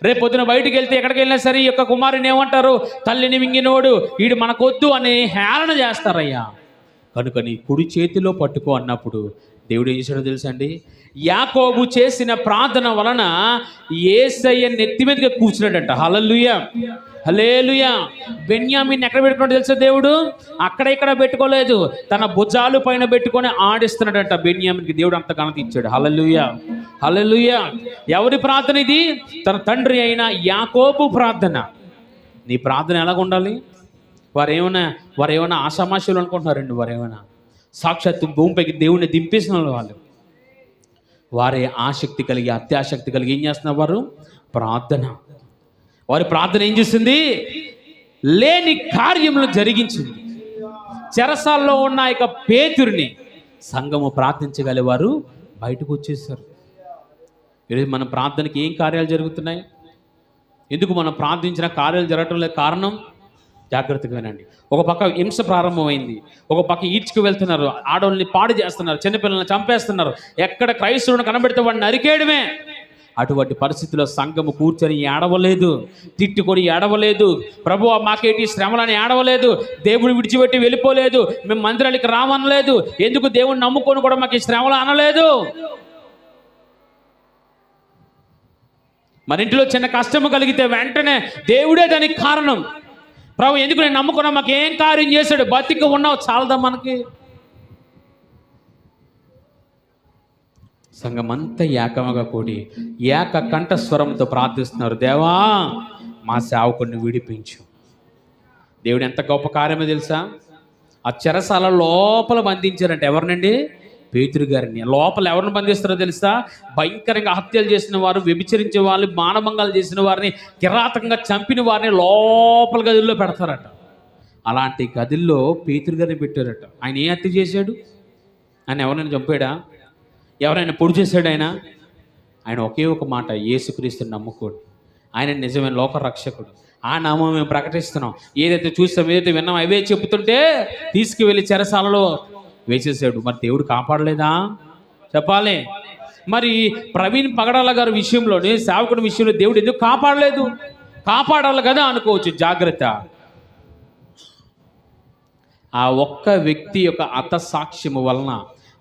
Speaker 1: రేపు పొద్దున బయటికి వెళ్తే ఎక్కడికి వెళ్ళినా సరే ఈ యొక్క కుమారుని ఏమంటారు? తల్లిని మింగినోడు, వీడు మనకొద్దు అని హేళన చేస్తారయ్యా. కనుక నీ కుడి చేతిలో పట్టుకో అన్నప్పుడు దేవుడు ఏం చేశాడో తెలుసా అండి? యాకోబు చేసిన ప్రార్థన వలన యేసయ్య నెత్తి మీదగా కూర్చున్నాడంట. హల్లెలూయా, హల్లెలూయా. బెన్యామీని ఎక్కడ పెట్టుకున్నాడు తెలుసా? దేవుడు అక్కడ ఇక్కడ పెట్టుకోలేదు, తన భుజాలు పైన పెట్టుకొని ఆడిస్తున్నాడంట. బెన్యామీనికి దేవుడు అంత ఘనత ఇచ్చాడు. హల్లెలూయా, హల్లెలూయా. ఎవరి ప్రార్థన ఇది? తన తండ్రి అయిన యాకోబు ప్రార్థన. నీ ప్రార్థన ఎలాగ ఉండాలి? వారేమైనా ఆషామాషులు అనుకుంటున్నారండి. వారేమైనా సాక్షాత్తు భూమిపైకి దేవుణ్ణి దింపేసిన వాళ్ళు. వారే ఆసక్తి కలిగి, అత్యాసక్తి కలిగి ఏం చేస్తున్నారు? వారు ప్రార్థన. వారి ప్రార్థన ఏం చేస్తుంది? లేని కార్యములు జరిగించింది. చెరసాల్లో ఉన్న ఇక పేతురుని సంఘము ప్రార్థించగలివారు బయటకు వచ్చేసారు. ఈరోజు మన ప్రార్థనకి ఏం కార్యాలు జరుగుతున్నాయి? ఎందుకు మనం ప్రార్థించిన కార్యాలు జరగటం లేదు? కారణం జాగ్రత్తగా వినండి. ఒక పక్క హింస ప్రారంభమైంది, ఒక పక్క ఈడ్చుకు వెళ్తున్నారు, ఆడవాళ్ళని పాడు చేస్తున్నారు, చిన్నపిల్లల్ని చంపేస్తున్నారు. ఎక్కడ క్రైస్తవుని కనబెడితే వాడిని నరికేయడమే. అటువంటి పరిస్థితిలో సంఘము కూర్చొని ఏడవలేదు, తిట్టుకొని ఏడవలేదు, ప్రభువా మాకేటి శ్రమలని ఏడవలేదు, దేవుడు విడిచిపెట్టి వెళ్ళిపోలేదు, మేము మందిరానికి రామనలేదు, ఎందుకు దేవుడిని నమ్ముకొని కూడా మాకు ఈ శ్రమలు అనలేదు. మన ఇంటిలో చిన్న కష్టము కలిగితే వెంటనే దేవుడే దానికి కారణం. ప్రభు ఎందుకు నేను నమ్ముకున్నా, మాకు ఏం కార్యం చేశాడు, బతికి ఉన్నావు చాలదా మనకి? సంఘమంతా ఏకముగా కూడి ఏక కంఠస్వరంతో ప్రార్థిస్తున్నారు, దేవా మా సేవకుడిని విడిపించు. దేవుడు ఎంత గొప్ప కార్యమో తెలుసా? ఆ చెరసాల లోపల బంధించారంటే ఎవరినండి? పేతురు గారిని. లోపల ఎవరిని బంధిస్తారో తెలుసా? భయంకరంగా హత్యలు చేసిన వారు, వ్యభిచరించే వాళ్ళు, మానభంగాలు చేసిన వారిని, కిరాతకంగా చంపిన వారిని లోపల గదుల్లో పెడతారట. అలాంటి గదుల్లో పేతురు గారిని పెట్టారట. ఆయన ఏ హత్య చేశాడు? ఆయన ఎవరైనా చంపాడా? ఎవరైనా పొడి చేశాడు? ఆయన ఒకే ఒక మాట, యేసుక్రీస్తుని నమ్ముకోండి, ఆయన నిజమైన లోక రక్షకుడు, ఆ నామం మేము ప్రకటిస్తున్నాం, ఏదైతే చూస్తాం, ఏదైతే విన్నాం అవే చెప్తుంటే తీసుకువెళ్ళి చెరసాలలో వేసేసాడు. మరి దేవుడు కాపాడలేదా? చెప్పాలి. మరి ప్రవీణ్ పగడాల గారి విషయంలోనే, సేవకుడి విషయంలో దేవుడు ఎందుకు కాపాడలేదు? కాపాడాలి కదా అనుకోవచ్చు. జాగ్రత్త. ఆ ఒక్క వ్యక్తి యొక్క హతసాక్ష్యము వలన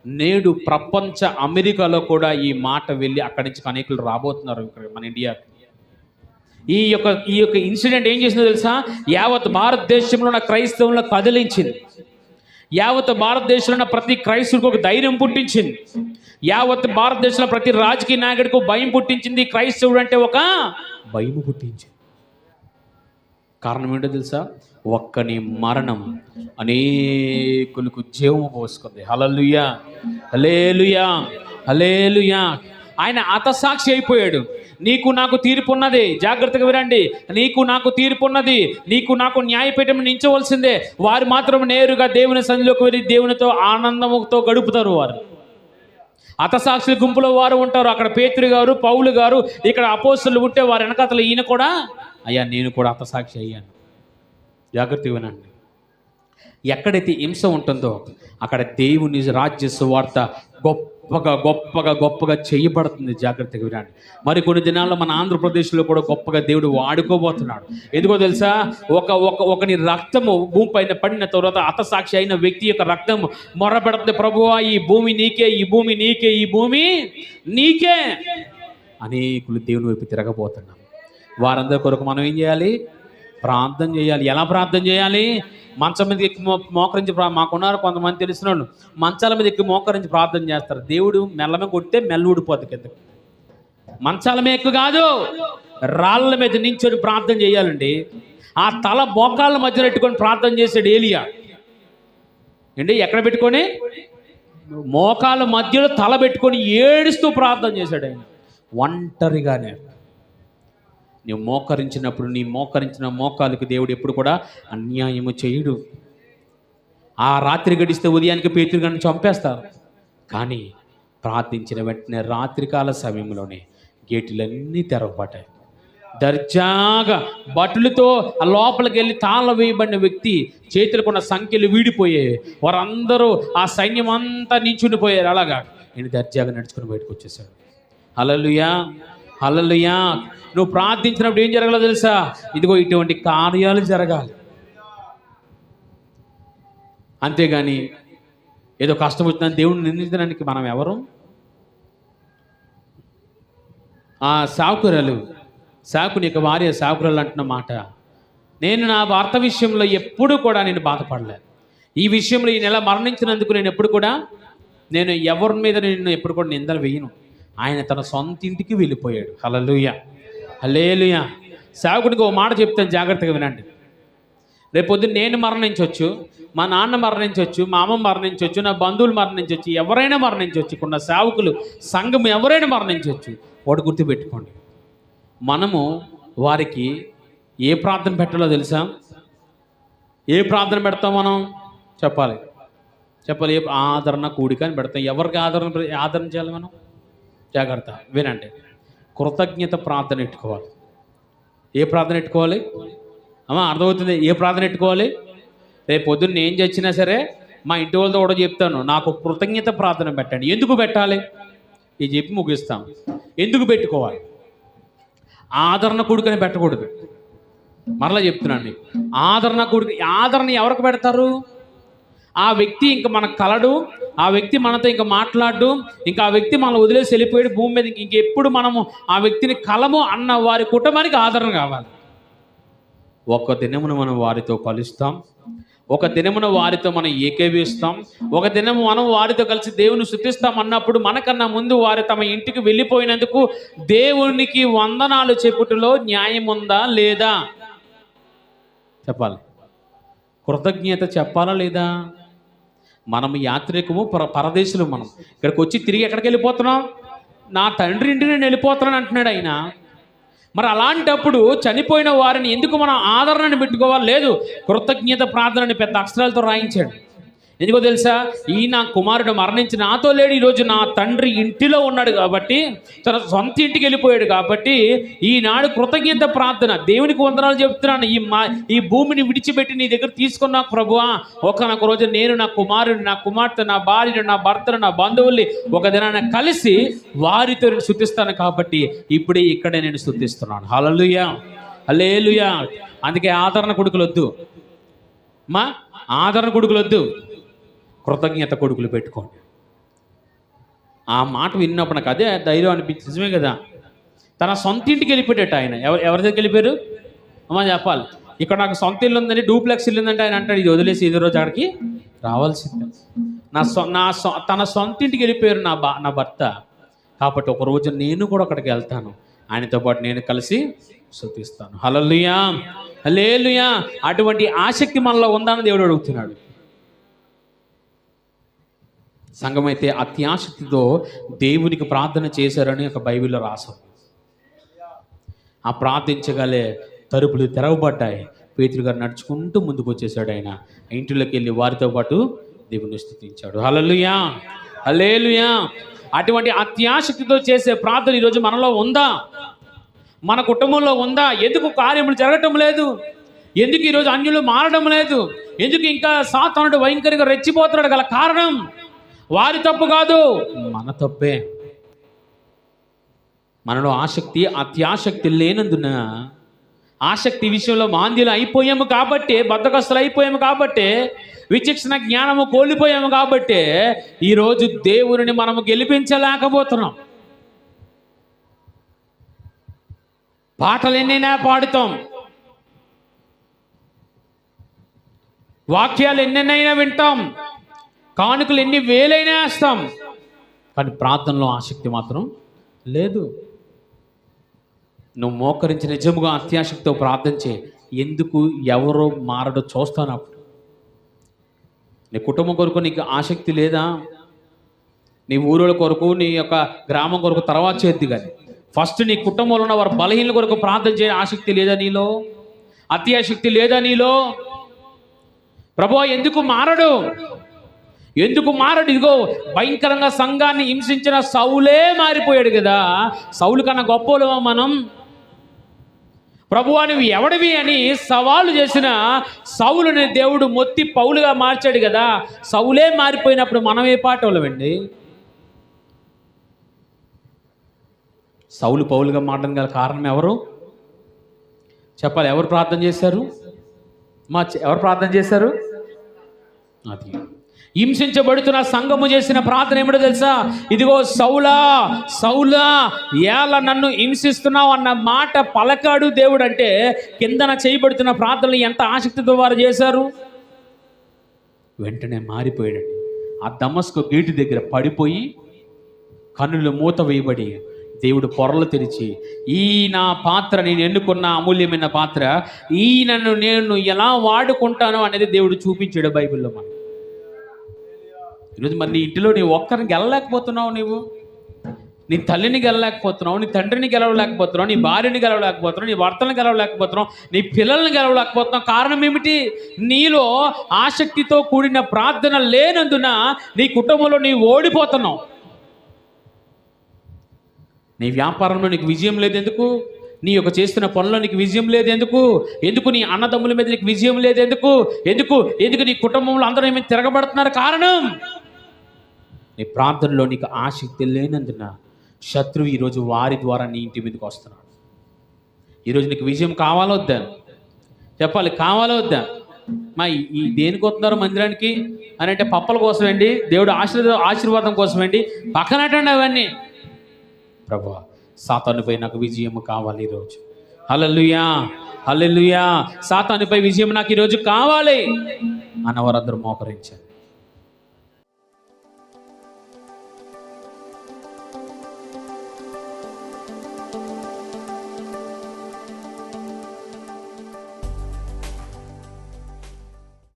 Speaker 1: నేడు ప్రపంచ అమెరికాలో కూడా ఈ మాట వెళ్ళి అక్కడి నుంచి అనేకులు రాబోతున్నారు మన ఇండియాకి. ఈ యొక్క ఇన్సిడెంట్ ఏం చేసిందో తెలుసా? యావత్ భారతదేశంలో ఉన్న క్రైస్తవులను కదిలించింది. యావత్ భారతదేశంలో ఉన్న ప్రతి క్రైస్తవుడికి ఒక ధైర్యం పుట్టించింది. యావత్ భారతదేశంలో ప్రతి రాజకీయ నాయకుడికి భయం పుట్టించింది. క్రైస్తవుడు అంటే ఒక భయం పుట్టించింది. కారణం ఏంటో తెలుసా? ఒక్కని మరణం అనేకులకు జీవం పోసుకుంది. హల్లెలూయా, హల్లెలూయా, హల్లెలూయా. ఆయన హతసాక్షి అయిపోయాడు. నీకు నాకు తీర్పు ఉన్నది, జాగ్రత్తగా వినండి. నీకు నాకు తీర్పు ఉన్నది, నీకు నాకు న్యాయపీఠం నించవలసిందే. వారు మాత్రం నేరుగా దేవుని సన్నిధిలోకి వెళ్ళి దేవునితో ఆనందంతో గడుపుతారు. వారు హతసాక్షుల గుంపులో వారు ఉంటారు. అక్కడ పేతురు గారు, పౌలు గారు, ఇక్కడ అపోస్తలులు ఉంటే వారి వెనకాతల ఈయన కూడా, అయ్యా నేను కూడా హతసాక్షి అయ్యాను. జాగ్రత్తగా వినండి. ఎక్కడైతే హింస ఉంటుందో అక్కడ దేవుని రాజ్య సువార్త గొప్పగా చేయబడుతుంది. జాగ్రత్తగా వినండి. మరి కొన్ని దినాల్లో మన ఆంధ్రప్రదేశ్లో కూడా గొప్పగా దేవుడు వాడుకోబోతున్నాడు. ఎందుకో తెలుసా? ఒకని రక్తము భూమి పైన పడిన తర్వాత హతసాక్షి అయిన వ్యక్తి యొక్క రక్తం మొరపెడుతుంది, ప్రభువా ఈ భూమి నీకే, ఈ భూమి నీకే, ఈ భూమి నీకే. అనేకులు దేవుని వైపు తిరగబోతున్నాం. వారందరి కొరకు మనం ఏం చేయాలి? ప్రార్థన చేయాలి. ఎలా ప్రార్థన చేయాలి? మంచం మీద ఎక్కి మోకరించి మాకున్నారు కొంతమంది తెలిసిన వాళ్ళు, మంచాల మీద ఎక్కి మోకరించి ప్రార్థన చేస్తారు. దేవుడు మెల్లమే కొడితే మెల్ల ఊడిపోద్ది కిందకి. మంచాల మీద ఎక్కువ కాదు, రాళ్ళ మీద నించొని ప్రార్థన చేయాలండి. ఆ తల మోకాళ్ళ మధ్యలో పెట్టుకొని ప్రార్థన చేశాడు ఏలియా. ఏంటి ఎక్కడ పెట్టుకొని? మోకాళ్ళ మధ్యలో తల పెట్టుకొని ఏడుస్తూ ప్రార్థన చేశాడు ఆయన ఒంటరిగానే. నీవు మోకరించినప్పుడు నీ మోకరించిన మోకాలకు దేవుడు ఎప్పుడు కూడా అన్యాయము చేయడు. ఆ రాత్రి గడిస్తే ఉదయానికి పేతురు గారిని చంపేస్తారు. కానీ ప్రార్థించిన వెంటనే రాత్రికాల సమయంలోనే గేటులన్నీ తెరవబడ్డాయి. దర్జాగా బట్టులతో ఆ లోపలికి వెళ్ళి తాళ వేయబడిన వ్యక్తి చేతులకు ఉన్న సంఖ్యలు వీడిపోయాయి. వారందరూ ఆ సైన్యం అంతా నించుండిపోయారు. అలాగా నేను దర్జాగా నడుచుకుని బయటకు వచ్చేసాడు. హల్లెలూయా, హల్లెలూయా. నువ్వు ప్రార్థించినప్పుడు ఏం జరగాలో తెలుసా? ఇదిగో ఇటువంటి కార్యాలు జరగాలి. అంతేగాని ఏదో కష్టం వచ్చిందని దేవుడిని నిందించడానికి మనం ఎవరు? ఆ సాకుని యొక్క భార్య సాకురాలు అంటున్న మాట, నేను నా భర్త విషయంలో ఎప్పుడు కూడా నేను బాధపడలేదు. ఈ విషయంలో ఈ నెల మరణించినందుకు నేను ఎప్పుడు కూడా నేను ఎవరి మీద నేను ఎప్పుడు కూడా నిందలు వేయను. ఆయన తన సొంత ఇంటికి వెళ్ళిపోయాడు. హల్లెలూయా, హల్లెలూయా. సేవకుడికి ఒక మాట చెప్తాను, జాగ్రత్తగా వినండి. రేపొద్దున నేను మరణించవచ్చు, మా నాన్న మరణించవచ్చు, మా అమ్మ మరణించవచ్చు, నా బంధువులు మరణించవచ్చు, ఎవరైనా మరణించవచ్చు. ఇక్కడ సంఘ సంఘం ఎవరైనా మరణించవచ్చు. ఒకటి గుర్తుపెట్టుకోండి, మనము వారికి ఏ ప్రార్థన పెట్టాలో తెలుసా? ఏ ప్రార్థన పెడతాం మనం? చెప్పాలి. ఆదరణ కూడిక అని పెడతాం. ఎవరికి ఆదరణ చేయాలి మనం? జాగ్రత్త వినండి. కృతజ్ఞత ప్రార్థన పెట్టుకోవాలి. ఏ ప్రార్థన పెట్టుకోవాలి అమ్మా? అర్థమవుతుంది. ఏ ప్రార్థన పెట్టుకోవాలి? రేపు పొద్దున్న నేను చచ్చినా సరే మా ఇంటి వాళ్ళతో కూడా చెప్తాను, నాకు కృతజ్ఞత ప్రార్థన పెట్టండి. ఎందుకు పెట్టాలి? ఇది చెప్పి ముగిస్తాం. ఎందుకు పెట్టుకోవాలి? ఆదరణ కూడికని పెట్టకూడదు. మరలా చెప్తున్నాను నీకు, ఆదరణ కూడిక. ఆదరణ ఎవరికి పెడతారు? ఆ వ్యక్తి ఇంక మనకు కలడు, ఆ వ్యక్తి మనతో ఇంకా మాట్లాడు, ఇంకా ఆ వ్యక్తి మనం వదిలేసి వెళ్ళిపోయాడు భూమి మీద, ఇంకెప్పుడు మనము ఆ వ్యక్తిని కలము అన్న వారి కుటుంబానికి ఆదరణ కావాలి. ఒక దినమున మనం వారితో కలుస్తాం, ఒక దినమున వారితో మనం ఏకీభవిస్తాం, ఒక దినము మనం వారితో కలిసి దేవుని స్తుతిస్తాం అన్నప్పుడు మనకన్నా ముందు వారు తమ ఇంటికి వెళ్ళిపోయినందుకు దేవునికి వందనాలు చెప్పుటలో న్యాయం ఉందా లేదా? చెప్పాలి. కృతజ్ఞత చెప్పాలా లేదా? మనం యాత్రికము, పరదేశులు. మనం ఇక్కడికి వచ్చి తిరిగి ఎక్కడికి వెళ్ళిపోతున్నాం? నా తండ్రి ఇంటికి నేను వెళ్ళిపోతున్నాను అంటున్నాడు ఆయన. మరి అలాంటప్పుడు చనిపోయిన వారిని ఎందుకు మనం ఆదరణని పెట్టుకోవాలి? లేదు, కృతజ్ఞత ప్రార్థనని పెద్ద అక్షరాలతో రాయించాడు. ఎందుకో తెలుసా? ఈ నా కుమారుడు మరణించి నాతో లేడు, ఈరోజు నా తండ్రి ఇంటిలో ఉన్నాడు కాబట్టి, తన సొంత ఇంటికి వెళ్ళిపోయాడు కాబట్టి ఈనాడు కృతజ్ఞత ప్రార్థన. దేవునికి వందనాలు చెప్తున్నాను, ఈ భూమిని విడిచిపెట్టి నీ దగ్గర తీసుకున్నా ప్రభువా, ఒకనొక రోజు నేను నా కుమారుడు, నా కుమార్తె, నా భార్యను, నా భర్తను, నా బంధువుల్ని ఒక దినాన్ని కలిసి వారితో నేను స్తుతిస్తాను కాబట్టి ఇప్పుడే ఇక్కడే నేను స్తుతిస్తున్నాను. హల్లెలూయా, హల్లెలూయా. అందుకే ఆదరణ కొడుకులు వద్దు మా, ఆదరణ కొడుకులు వద్దు, కృతజ్ఞత కొడుకులు పెట్టుకోండి. ఆ మాట విన్నప్పుడు నాకు అదే ధైర్యం అనిపించింది. నిజమే కదా, తన సొంత ఇంటికి వెళ్ళిపోయాట ఆయన. ఎవరి దగ్గరికి వెళ్ళిపోయారు అమ్మా? చెప్పాలి. ఇక్కడ నాకు సొంత ఇల్లు ఉందని, డూప్లెక్స్ ఇల్లు ఉందంటే ఆయన అంటాడు ఇది వదిలేసి ఇదే రోజు అక్కడికి రావాల్సిందే. తన సొంత ఇంటికి వెళ్ళిపోయారు నా భర్త. కాబట్టి ఒక రోజు నేను కూడా అక్కడికి వెళ్తాను, ఆయనతో పాటు నేను కలిసి స్తుతిస్తాను. హల్లెలూయా, హల్లెలూయా. అటువంటి ఆసక్తి మనలో ఉందని దేవుడు అడుగుతున్నాడు. సంఘమైతే అత్యాసక్తితో దేవునికి ప్రార్థన చేశారని ఒక బైబిల్లో రాశారు. ఆ ప్రార్థించగలే తలుపులు తెరవబడ్డాయి. పేతురు గారు నడుచుకుంటూ ముందుకు వచ్చేసాడు. ఆయన ఇంటిలోకి వెళ్ళి వారితో పాటు దేవుని స్తుతించాడు. హల్లెలూయా, హల్లెలూయా. అటువంటి అత్యాసక్తితో చేసే ప్రార్థన ఈరోజు మనలో ఉందా? మన కుటుంబంలో ఉందా? ఎందుకు కార్యములు జరగటం లేదు? ఎందుకు ఈరోజు అన్యులు మారడం లేదు? ఎందుకు ఇంకా సాతానుడు భయంకరంగా రెచ్చిపోతున్నాడు? గల కారణం వారి తప్పు కాదు, మన తప్పే. మనలో అత్యాసక్తి లేనందున, ఆసక్తి విషయంలో మాంద్యులు అయిపోయాము కాబట్టి, బద్ధకస్తులు అయిపోయాము కాబట్టి, విచక్షణ జ్ఞానము కోల్పోయాము కాబట్టి ఈరోజు దేవుని మనము గెలిపించలేకపోతున్నాం. పాటలు ఎన్నైనా పాడుతాం, వాక్యాలు ఎన్నైనా వింటాం, కానుకలు ఎన్ని వేలైనా వేస్తాం, కానీ ప్రార్థనలో ఆసక్తి మాత్రం లేదు. నువ్వు మోకరించి నిజముగా అత్యాసక్తితో ప్రార్థన చేయి. ఎందుకు ఎవరో మారడో చూస్తాను. అప్పుడు నీ కుటుంబం కొరకు నీకు ఆసక్తి లేదా? నీ ఊరుల కొరకు, నీ యొక్క గ్రామం కొరకు తర్వాత చేద్ది, కానీ ఫస్ట్ నీ కుటుంబంలో ఉన్న వారి బలహీనల కొరకు ప్రార్థన చేయ ఆసక్తి లేదా నీలో? అత్యాసక్తి లేదా నీలో? ప్రభువా ఎందుకు మారడు? ఎందుకు మారడు? ఇదిగో భయంకరంగా సంఘాన్ని హింసించిన సౌలే మారిపోయాడు కదా. సౌలు కన్నా గొప్పలమా మనం? ప్రభువా నువ్వు ఎవడివి అని సవాలు చేసిన సౌలుని దేవుడు మొత్తి పౌలుగా మార్చాడు కదా. సౌలే మారిపోయినప్పుడు మనం ఏ పాటోళ్ళమండి? సౌలు పౌలుగా మారడం గల కారణం ఎవరు చెప్పాలి? ఎవరు ప్రార్థన చేశారు? ఎవరు ప్రార్థన చేశారు? అది హింసించబడుతున్న సంఘము చేసిన ప్రార్థన ఏమిటో తెలుసా? ఇదిగో సౌలా సౌలా ఎలా నన్ను హింసిస్తున్నావు అన్న మాట పలకాడు దేవుడు. అంటే కిందన చేయబడుతున్న ప్రార్థనలు ఎంత ఆసక్తితో వారు చేశారు. వెంటనే మారిపోయాడండి. ఆ దమస్కు గేటు దగ్గర పడిపోయి కన్నులు మూత వేయబడి దేవుడు పొరలు తెరిచి, ఈ నా పాత్ర, నేను ఎన్నుకున్న అమూల్యమైన పాత్ర, ఈయనను నేను ఎలా వాడుకుంటాను అనేది దేవుడు చూపించాడు బైబిల్లో మనం. ఈరోజు మరి నీ ఇంటిలో నీ ఒక్కరిని గెలలేకపోతున్నావు, నీవు నీ తల్లిని గెలలేకపోతున్నావు, నీ తండ్రిని గెలవలేకపోతున్నావు, నీ భార్యని గెలవలేకపోతున్నావు, నీ భర్తను గెలవలేకపోతున్నావు, నీ పిల్లల్ని గెలవలేకపోతున్నావు. కారణం ఏమిటి? నీలో ఆసక్తితో కూడిన ప్రార్థన లేనందున నీ కుటుంబంలో నీవు ఓడిపోతున్నావు. నీ వ్యాపారంలో నీకు విజయం లేదు ఎందుకు? నీ యొక్క చేస్తున్న పనుల్లో నీకు విజయం లేదు ఎందుకు? ఎందుకు నీ అన్నదమ్ముల మీద నీకు విజయం లేదు ఎందుకు? ఎందుకు ఎందుకు నీ కుటుంబంలో అందరూ ఏమైనా తిరగబడుతున్నారు? కారణం నీ ప్రార్థనలో నీకు ఆసక్తి లేనందున శత్రువు ఈరోజు వారి ద్వారా నీ ఇంటి మీదకి వస్తున్నాడు. ఈరోజు నీకు విజయం కావాలో వద్దా చెప్పాలి? కావాలో వద్దా? మా ఈ దేనికి వస్తున్నారు మందిరానికి అని అంటే పప్పల కోసమేంటి, దేవుడు ఆశీర్వాదం కోసమేంటి, పక్కనటండి అవన్నీ. ప్రభువా సాతానుపై నాకు విజయం కావాలి ఈరోజు. హల్లెలూయా, హల్లెలూయా. సాతానుపై విజయం నాకు ఈరోజు కావాలి అన్నవారందరూ మోకరించారు.